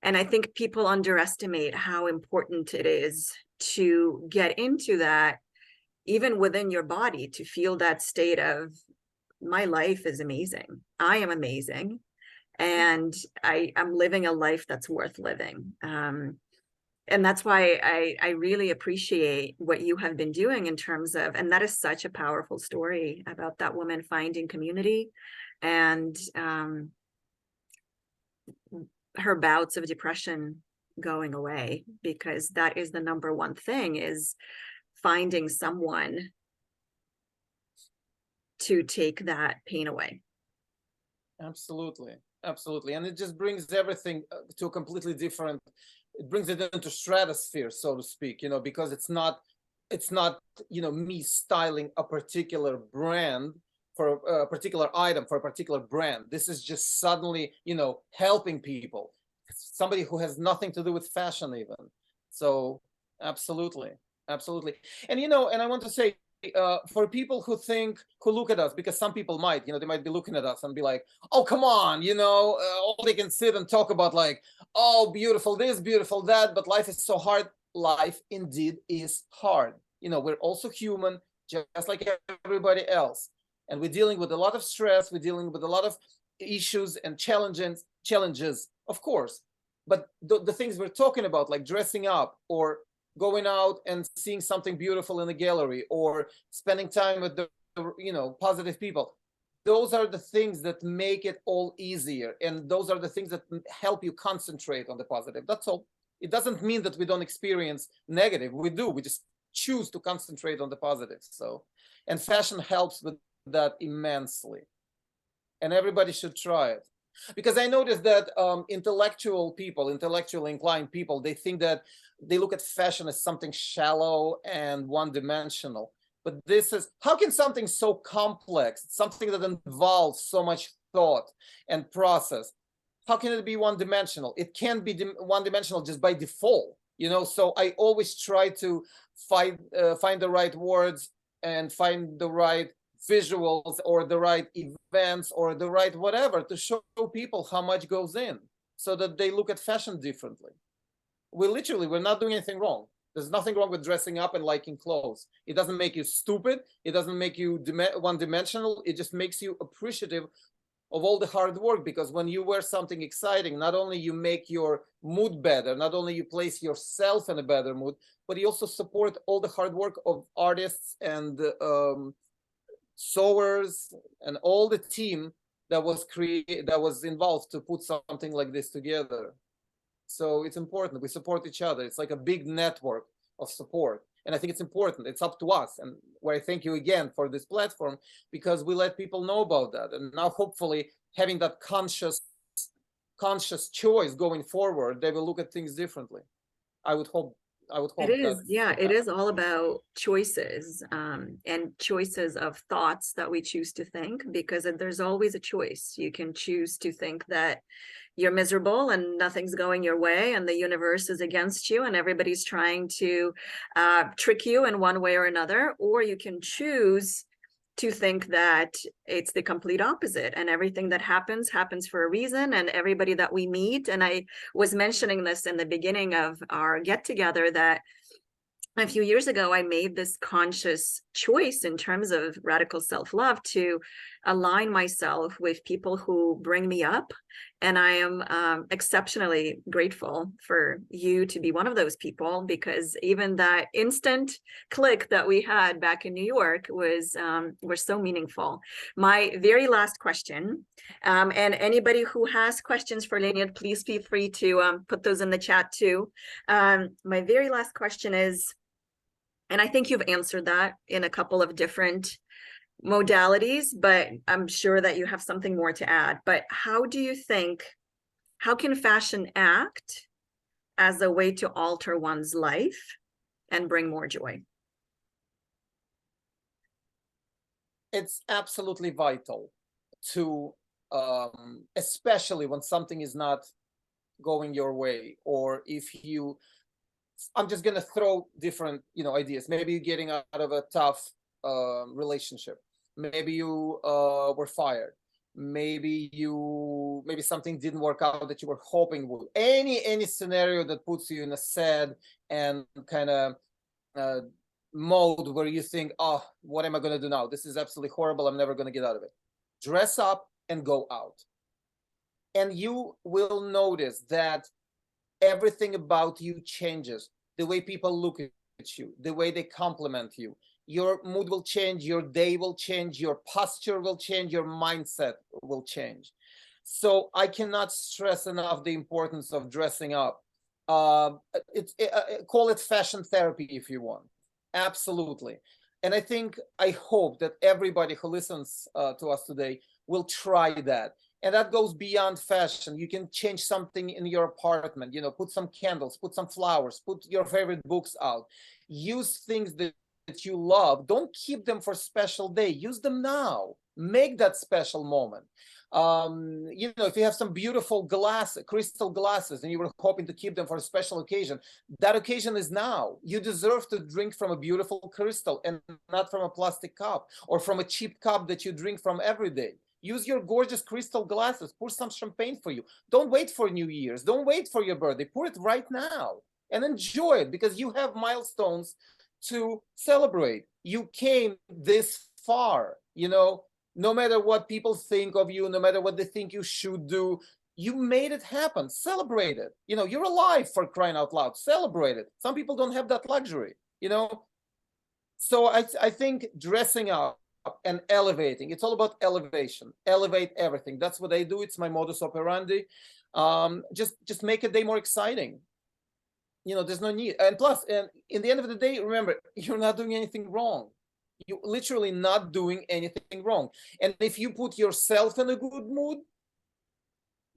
I think people underestimate how important it is to get into that, even within your body, to feel that state of, my life is amazing. I am amazing. And I'm living a life that's worth living. And that's why I really appreciate what you have been doing in terms of, and that is such a powerful story about that woman finding community and her bouts of depression going away, because that is the number one thing, is finding someone to take that pain away. Absolutely, absolutely, and it just brings everything to a completely different. It brings it into stratosphere, so to speak. Because it's not me styling a particular brand for a particular item for a particular brand. This is just suddenly helping people. Somebody who has nothing to do with fashion even. So absolutely, absolutely, and I want to say, for people who look at us, because some people might, they might be looking at us and be like, oh, come on, all they can sit and talk about, like, oh, beautiful this, beautiful that, but life is so hard. Life indeed is hard. We're also human, just like everybody else. And we're dealing with a lot of stress. We're dealing with a lot of issues and challenges, of course. But the things we're talking about, like dressing up or going out and seeing something beautiful in a gallery or spending time with the positive people, those are the things that make it all easier, and those are the things that help you concentrate on the positive. That's all. It doesn't mean that we don't experience negative. We do. We just choose to concentrate on the positive. So, and fashion helps with that immensely, and everybody should try it. Because I noticed that intellectually inclined people, they think that they look at fashion as something shallow and one-dimensional. But how can something so complex, something that involves so much thought and process, how can it be one-dimensional? It can't be one-dimensional just by default, So I always try to find the right words and find the right visuals or the right events or the right whatever to show people how much goes in, so that they look at fashion differently. We're not doing anything wrong. There's nothing wrong with dressing up and liking clothes. It doesn't make you stupid. It doesn't make you one-dimensional. It just makes you appreciative of all the hard work, because when you wear something exciting, not only you make your mood better, not only you place yourself in a better mood, but you also support all the hard work of artists and sewers and all the team that was involved to put something like this together. So it's important we support each other. It's like a big network of support, and I think it's important. It's up to us, and where I thank you again for this platform, because we let people know about that, and now hopefully having that conscious choice going forward, they will look at things differently. I would hope It is, yeah, it is all about choices, and choices of thoughts that we choose to think, because there's always a choice. You can choose to think that you're miserable and nothing's going your way and the universe is against you and everybody's trying to trick you in one way or another, or you can choose to think that it's the complete opposite, and everything that happens for a reason, and everybody that we meet. And I was mentioning this in the beginning of our get together, that a few years ago, I made this conscious choice in terms of radical self-love to align myself with people who bring me up. And I am exceptionally grateful for you to be one of those people, because even that instant click that we had back in New York was so meaningful. My very last question, and anybody who has questions for Leonid, please feel free to put those in the chat too. My very last question is, and I think you've answered that in a couple of different modalities, but I'm sure that you have something more to add. But how can fashion act as a way to alter one's life and bring more joy? It's absolutely vital to, especially when something is not going your way, or if you, I'm just going to throw different, ideas. Maybe you're getting out of a tough relationship. Maybe you were fired. Maybe something didn't work out that you were hoping would. Any scenario that puts you in a sad and kind of mode where you think, oh, what am I going to do now? This is absolutely horrible. I'm never going to get out of it. Dress up and go out. And you will notice that everything about you changes. The way people look at you, the way they compliment you, your mood will change, your day will change, your posture will change, your mindset will change. So I cannot stress enough the importance of dressing up. Call it fashion therapy if you want. Absolutely. And I hope that everybody who listens to us today will try that. And that goes beyond fashion. You can change something in your apartment, you know, put some candles, put some flowers, put your favorite books out. Use things that you love. Don't keep them for special day. Use them now. Make that special moment. You know, if you have some beautiful crystal glasses, and you were hoping to keep them for a special occasion, that occasion is now. You deserve to drink from a beautiful crystal and not from a plastic cup or from a cheap cup that you drink from every day. Use your gorgeous crystal glasses. Pour some champagne for you. Don't wait for New Year's. Don't wait for your birthday. Pour it right now and enjoy it, because you have milestones to celebrate. You came this far, you know, no matter what people think of you, no matter what they think you should do, you made it happen. Celebrate it. You know, you're alive, for crying out loud. Celebrate it. Some people don't have that luxury, you know. So I think dressing up and elevating, it's all about elevation. Elevate everything. That's what I do. It's my modus operandi. Just make a day more exciting. You know, there's no need. And plus, and in the end of the day, remember, you're not doing anything wrong. You're literally not doing anything wrong. And if you put yourself in a good mood,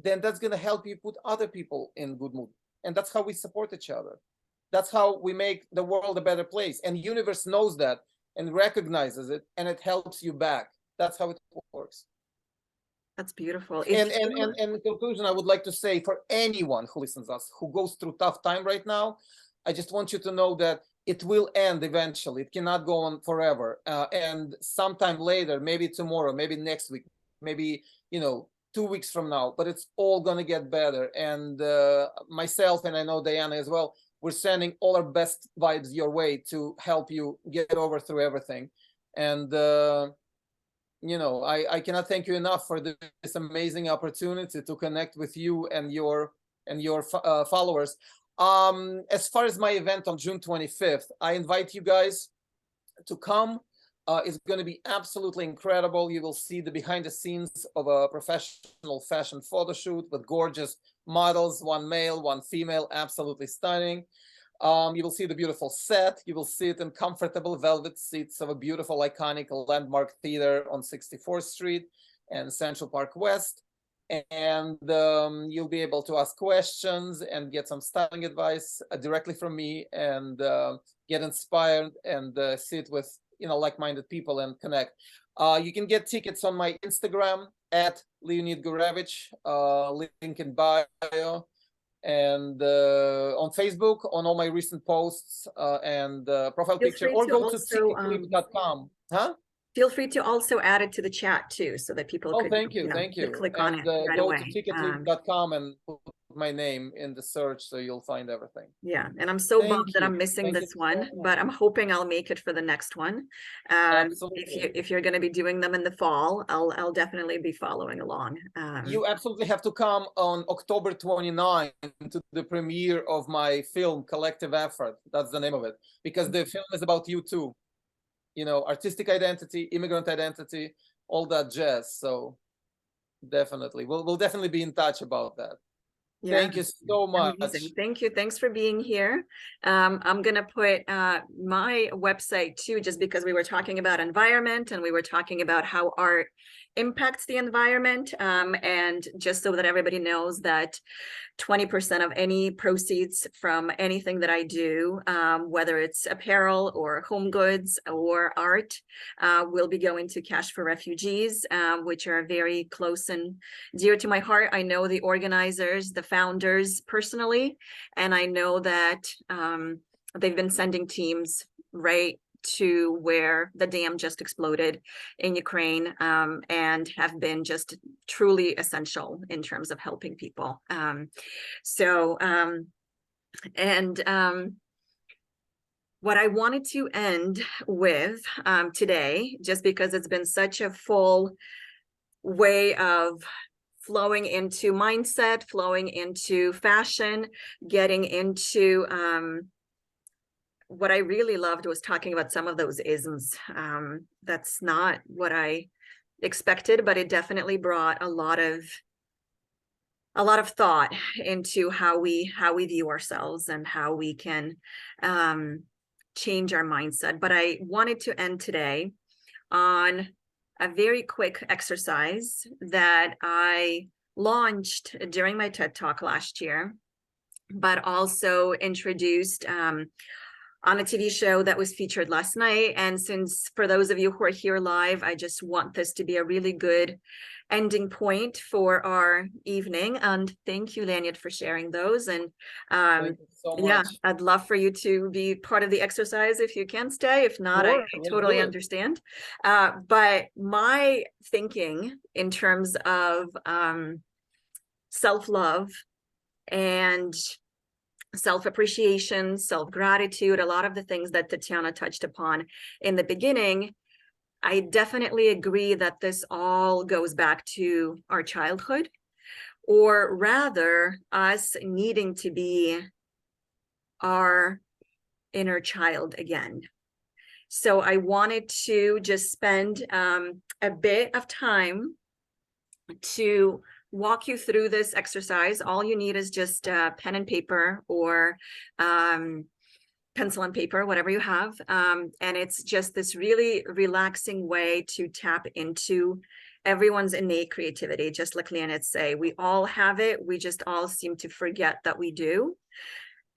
then that's going to help you put other people in good mood. And that's how we support each other. That's how we make the world a better place. And the universe knows that and recognizes it, and it helps you back. That's how it works. That's beautiful. And in conclusion, I would like to say, for anyone who listens to us, who goes through tough time right now, I just want you to know that it will end eventually. It cannot go on forever. And sometime later, maybe tomorrow, maybe next week, maybe, you know, 2 weeks from now, but it's all going to get better. And myself, and I know Diana as well, we're sending all our best vibes your way to help you get over through everything. And, you know, I cannot thank you enough for this amazing opportunity to connect with you and your followers. As far as my event on June 25th, I invite you guys to come. It's going to be absolutely incredible. You will see the behind the scenes of a professional fashion photo shoot with gorgeous models, one male, one female, absolutely stunning. You will see the beautiful set. You will see it in comfortable velvet seats of a beautiful, iconic landmark theater on 64th Street and Central Park West. And you'll be able to ask questions and get some styling advice directly from me, and get inspired and sit with, you know, like-minded people and connect. You can get tickets on my Instagram at Leonid Gurevich, link in bio, and on Facebook, on all my recent posts and profile Feel picture, free or to go to also, ticketclip.com. Huh? Feel free to also add it to the chat too, so that people Oh, could, thank you, know, thank you. click on And it right go away. to ticketleap.com and put my name in the search, so you'll find everything. Yeah, and I'm so bummed Thank that you. I'm missing Thank you this so one, much. but I'm hoping I'll make it for the next one. Absolutely. If you're going to be doing them in the fall, I'll definitely be following along. You absolutely have to come on October 29th to the premiere of my film, Collective Effort. That's the name of it, because the film is about you too. You know, artistic identity, immigrant identity, all that jazz. So definitely, we'll definitely be in touch about that. Yeah. Thank you so much. Amazing. Thank you. Thanks for being here. I'm going to put my website too, just because we were talking about environment and we were talking about how art impacts the environment. And just so that everybody knows that 20% of any proceeds from anything that I do, whether it's apparel or home goods or art, will be going to Cash for Refugees, which are very close and dear to my heart. I know the organizers, the founders personally, and I know that they've been sending teams right to where the dam just exploded in Ukraine, and have been just truly essential in terms of helping people. What I wanted to end with today, just because it's been such a full way of flowing into mindset, flowing into fashion, getting into what I really loved was talking about some of those isms. That's not what I expected, but it definitely brought a lot of thought into how we view ourselves and how we can change our mindset. But I wanted to end today on a very quick exercise that I launched during my TED Talk last year, but also introduced on a TV show that was featured last night. And since for those of you who are here live, I just want this to be a really good ending point for our evening. And thank you, Lanyard, for sharing those. And Thank you so yeah, much. I'd love for you to be part of the exercise if you can stay. If not, Sure, I let's totally do it. understand. But my thinking in terms of self-love and self-appreciation, self-gratitude, a lot of the things that Tatiana touched upon in the beginning, I definitely agree that this all goes back to our childhood, or rather us needing to be our inner child again. So I wanted to just spend a bit of time to walk you through this exercise. All you need is just pen and paper, or pencil and paper, whatever you have. And it's just this really relaxing way to tap into everyone's innate creativity. Just like Leonid say, we all have it. We just all seem to forget that we do.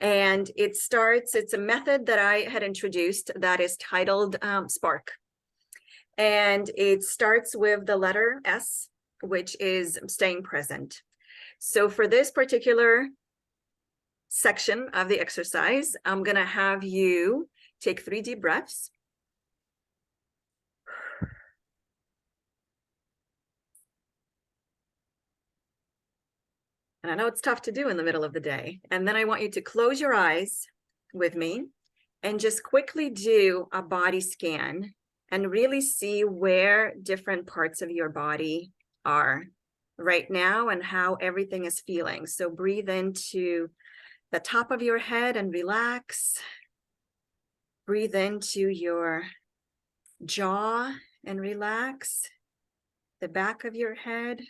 And it's a method that I had introduced that is titled Spark. And it starts with the letter S, which is staying present. So for this particular section of the exercise, I'm going to have you take 3 deep breaths. And I know it's tough to do in the middle of the day. And then I want you to close your eyes with me and just quickly do a body scan and really see where different parts of your body are right now and how everything is feeling. So breathe into the top of your head and relax. Breathe into your jaw and relax. The back of your head.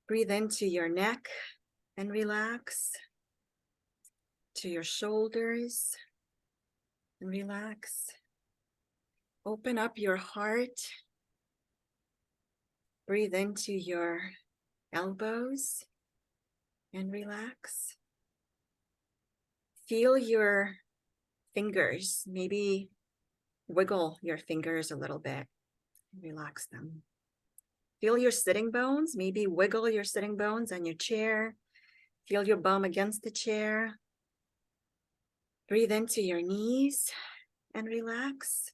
Breathe into your neck and relax. To your shoulders and relax. Open up your heart. Breathe into your elbows and relax. Feel your fingers, maybe wiggle your fingers a little bit. Relax them. Feel your sitting bones, maybe wiggle your sitting bones on your chair. Feel your bum against the chair. Breathe into your knees and relax.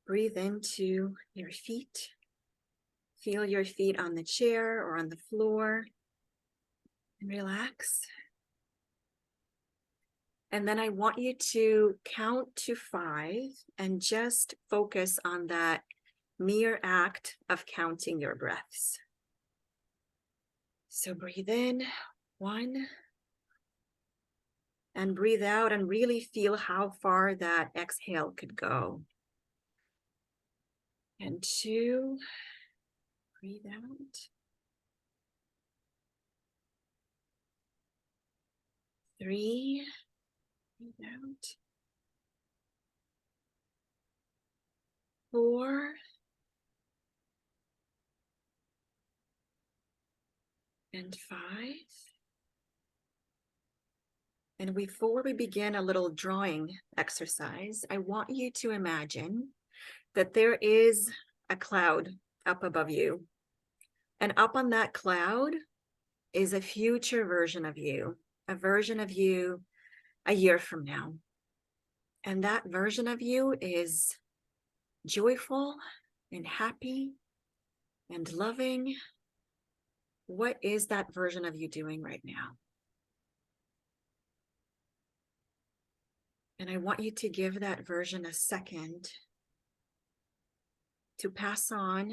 Breathe into your feet. Feel your feet on the chair or on the floor and relax. And then I want you to count to 5 and just focus on that mere act of counting your breaths. So breathe in, 1, and breathe out and really feel how far that exhale could go. And 2, breathe out. 3, breathe out. 4, and 5. And before we begin a little drawing exercise, I want you to imagine that there is a cloud up above you. And up on that cloud is a future version of you, a version of you a year from now. And that version of you is joyful and happy and loving. What is that version of you doing right now? And I want you to give that version a second to pass on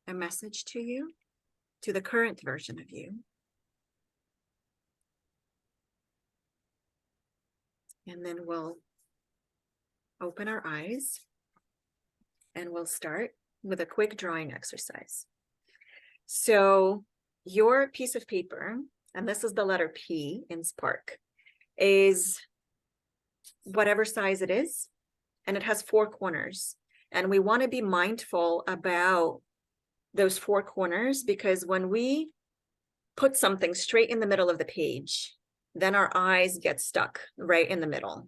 a message to you, to the current version of you. And then we'll open our eyes and we'll start with a quick drawing exercise. So your piece of paper, and this is the letter P in Spark, is whatever size it is. and it has 4 corners. And we want to be mindful about those 4 corners, because when we put something straight in the middle of the page, then our eyes get stuck right in the middle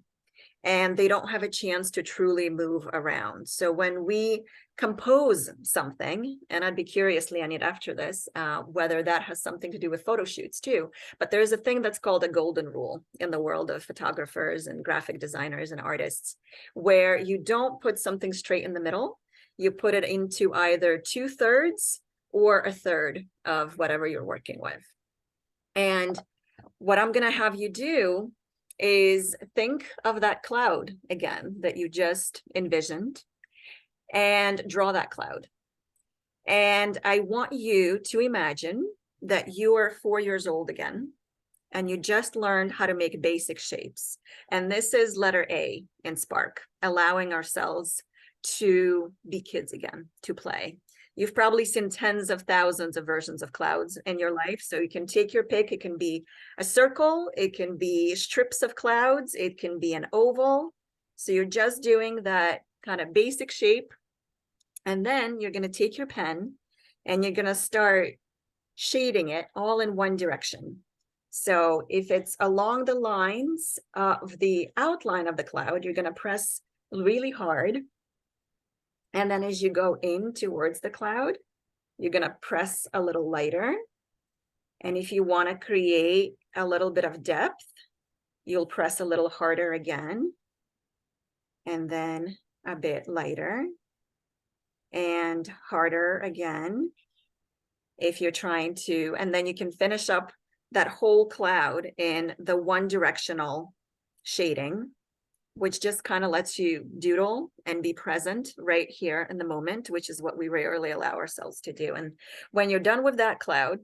and they don't have a chance to truly move around. So when we compose something, and I'd be curious, Leonid, after this, whether that has something to do with photo shoots too, but there's a thing that's called a golden rule in the world of photographers and graphic designers and artists, where you don't put something straight in the middle, you put it into either 2/3 or 1/3 of whatever you're working with. And what I'm going to have you do is think of that cloud again that you just envisioned and draw that cloud. And I want you to imagine that you are 4 years old again and you just learned how to make basic shapes. And this is letter A in Spark, allowing ourselves to be kids again, to play. You've probably seen tens of thousands of versions of clouds in your life. So you can take your pick. It can be a circle. It can be strips of clouds. It can be an oval. So you're just doing that kind of basic shape. And then you're going to take your pen and you're going to start shading it all in one direction. So if it's along the lines of the outline of the cloud, you're going to press really hard. And then as you go in towards the cloud, you're going to press a little lighter. And if you want to create a little bit of depth, you'll press a little harder again. And then a bit lighter. And harder again. If you're trying to, and then you can finish up that whole cloud in the one directional shading, which just kind of lets you doodle and be present right here in the moment, which is what we rarely allow ourselves to do. And when you're done with that cloud,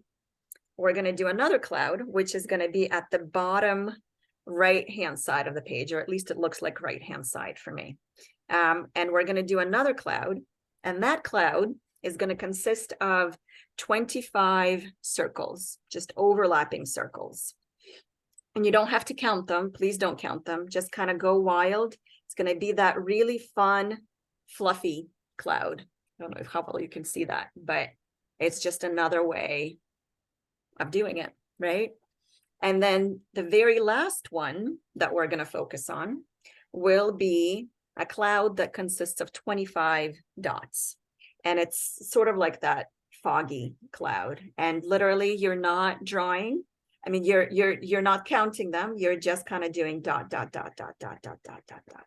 we're going to do another cloud, which is going to be at the bottom right-hand side of the page, or at least it looks like right-hand side for me. And we're going to do another cloud, and that cloud is going to consist of 25 circles, just overlapping circles. And you don't have to count them. Please don't count them. Just kind of go wild. It's going to be that really fun, fluffy cloud. I don't know how well you can see that, but it's just another way of doing it, right? And then the very last one that we're going to focus on will be a cloud that consists of 25 dots. And it's sort of like that foggy cloud. And literally you're not drawing. I mean, you're not counting them. You're just kind of doing dot, dot, dot, dot, dot, dot, dot, dot, dot.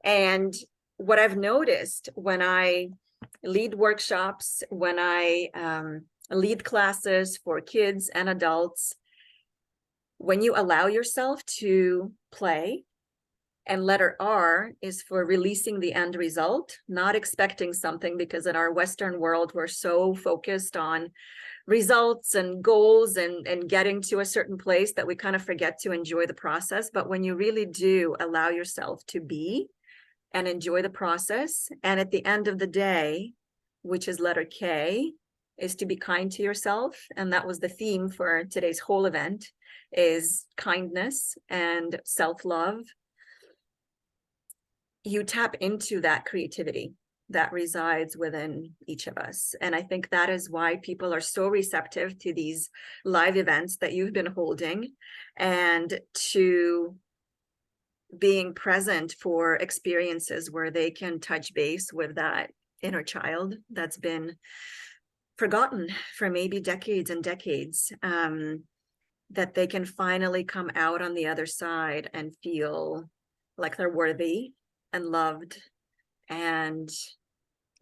And what I've noticed when I lead workshops, when I lead classes for kids and adults, when you allow yourself to play, and letter R is for releasing the end result, not expecting something, because in our Western world, we're so focused on results and goals and getting to a certain place that we kind of forget to enjoy the process. But when you really do allow yourself to be and enjoy the process, and at the end of the day, which is letter K, is to be kind to yourself. And that was the theme for today's whole event, is kindness and self-love. You tap into that creativity that resides within each of us. And I think that is why people are so receptive to these live events that you've been holding, and to being present for experiences where they can touch base with that inner child that's been forgotten for maybe decades and decades, that they can finally come out on the other side and feel like they're worthy and loved and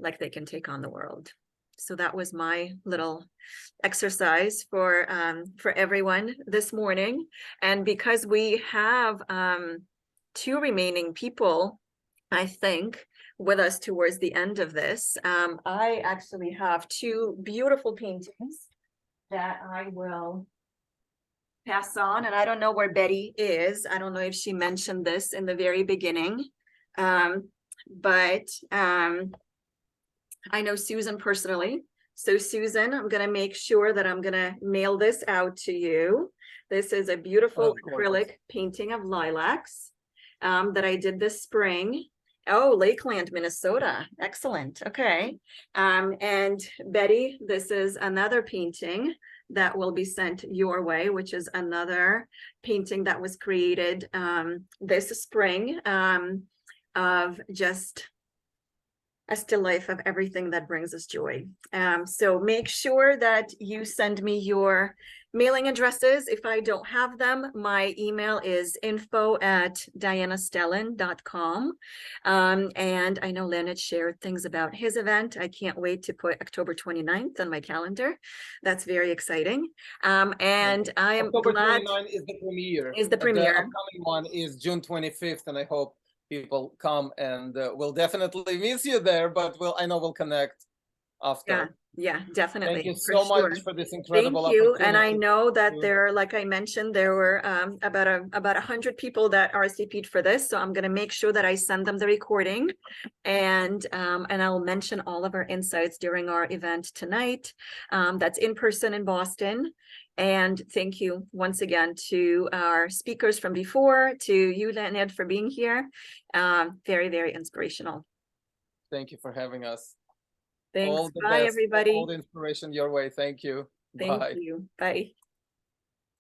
like they can take on the world. So that was my little exercise for everyone this morning. And because we have 2 remaining people, I think, with us towards the end of this, I actually have 2 beautiful paintings that I will pass on. And I don't know where Betty is. I don't know if she mentioned this in the very beginning. But I know Susan personally. So Susan, I'm going to make sure that I'm going to mail this out to you. This is a beautiful acrylic painting of lilacs that I did this spring. Oh, Lakeland, Minnesota. Excellent. Okay. And Betty, this is another painting that will be sent your way, which is another painting that was created this spring of just a still life of everything that brings us joy. So make sure that you send me your mailing addresses. If I don't have them, my email is info@dianastellin.com. And I know Leonard shared things about his event. I can't wait to put October 29th on my calendar. That's very exciting. And I am October glad 29 is the premiere. is the The premiere. upcoming one is June 25th, and I hope people come, and we'll definitely miss you there, but I know we'll connect after. Yeah, definitely. Thank you for so sure. much for this Thank incredible you. And I opportunity. know that to- there, like I mentioned, there were about 100 people that RSVP'd for this. So I'm going to make sure that I send them the recording, and I'll mention all of our insights during our event tonight. That's in person in Boston. And thank you once again to our speakers from before, to you, Leonard, for being here. Very, very inspirational. Thank you for having us. Thanks. All the Bye, best. everybody. All the inspiration your way. Thank you. Thank Bye. you. Bye.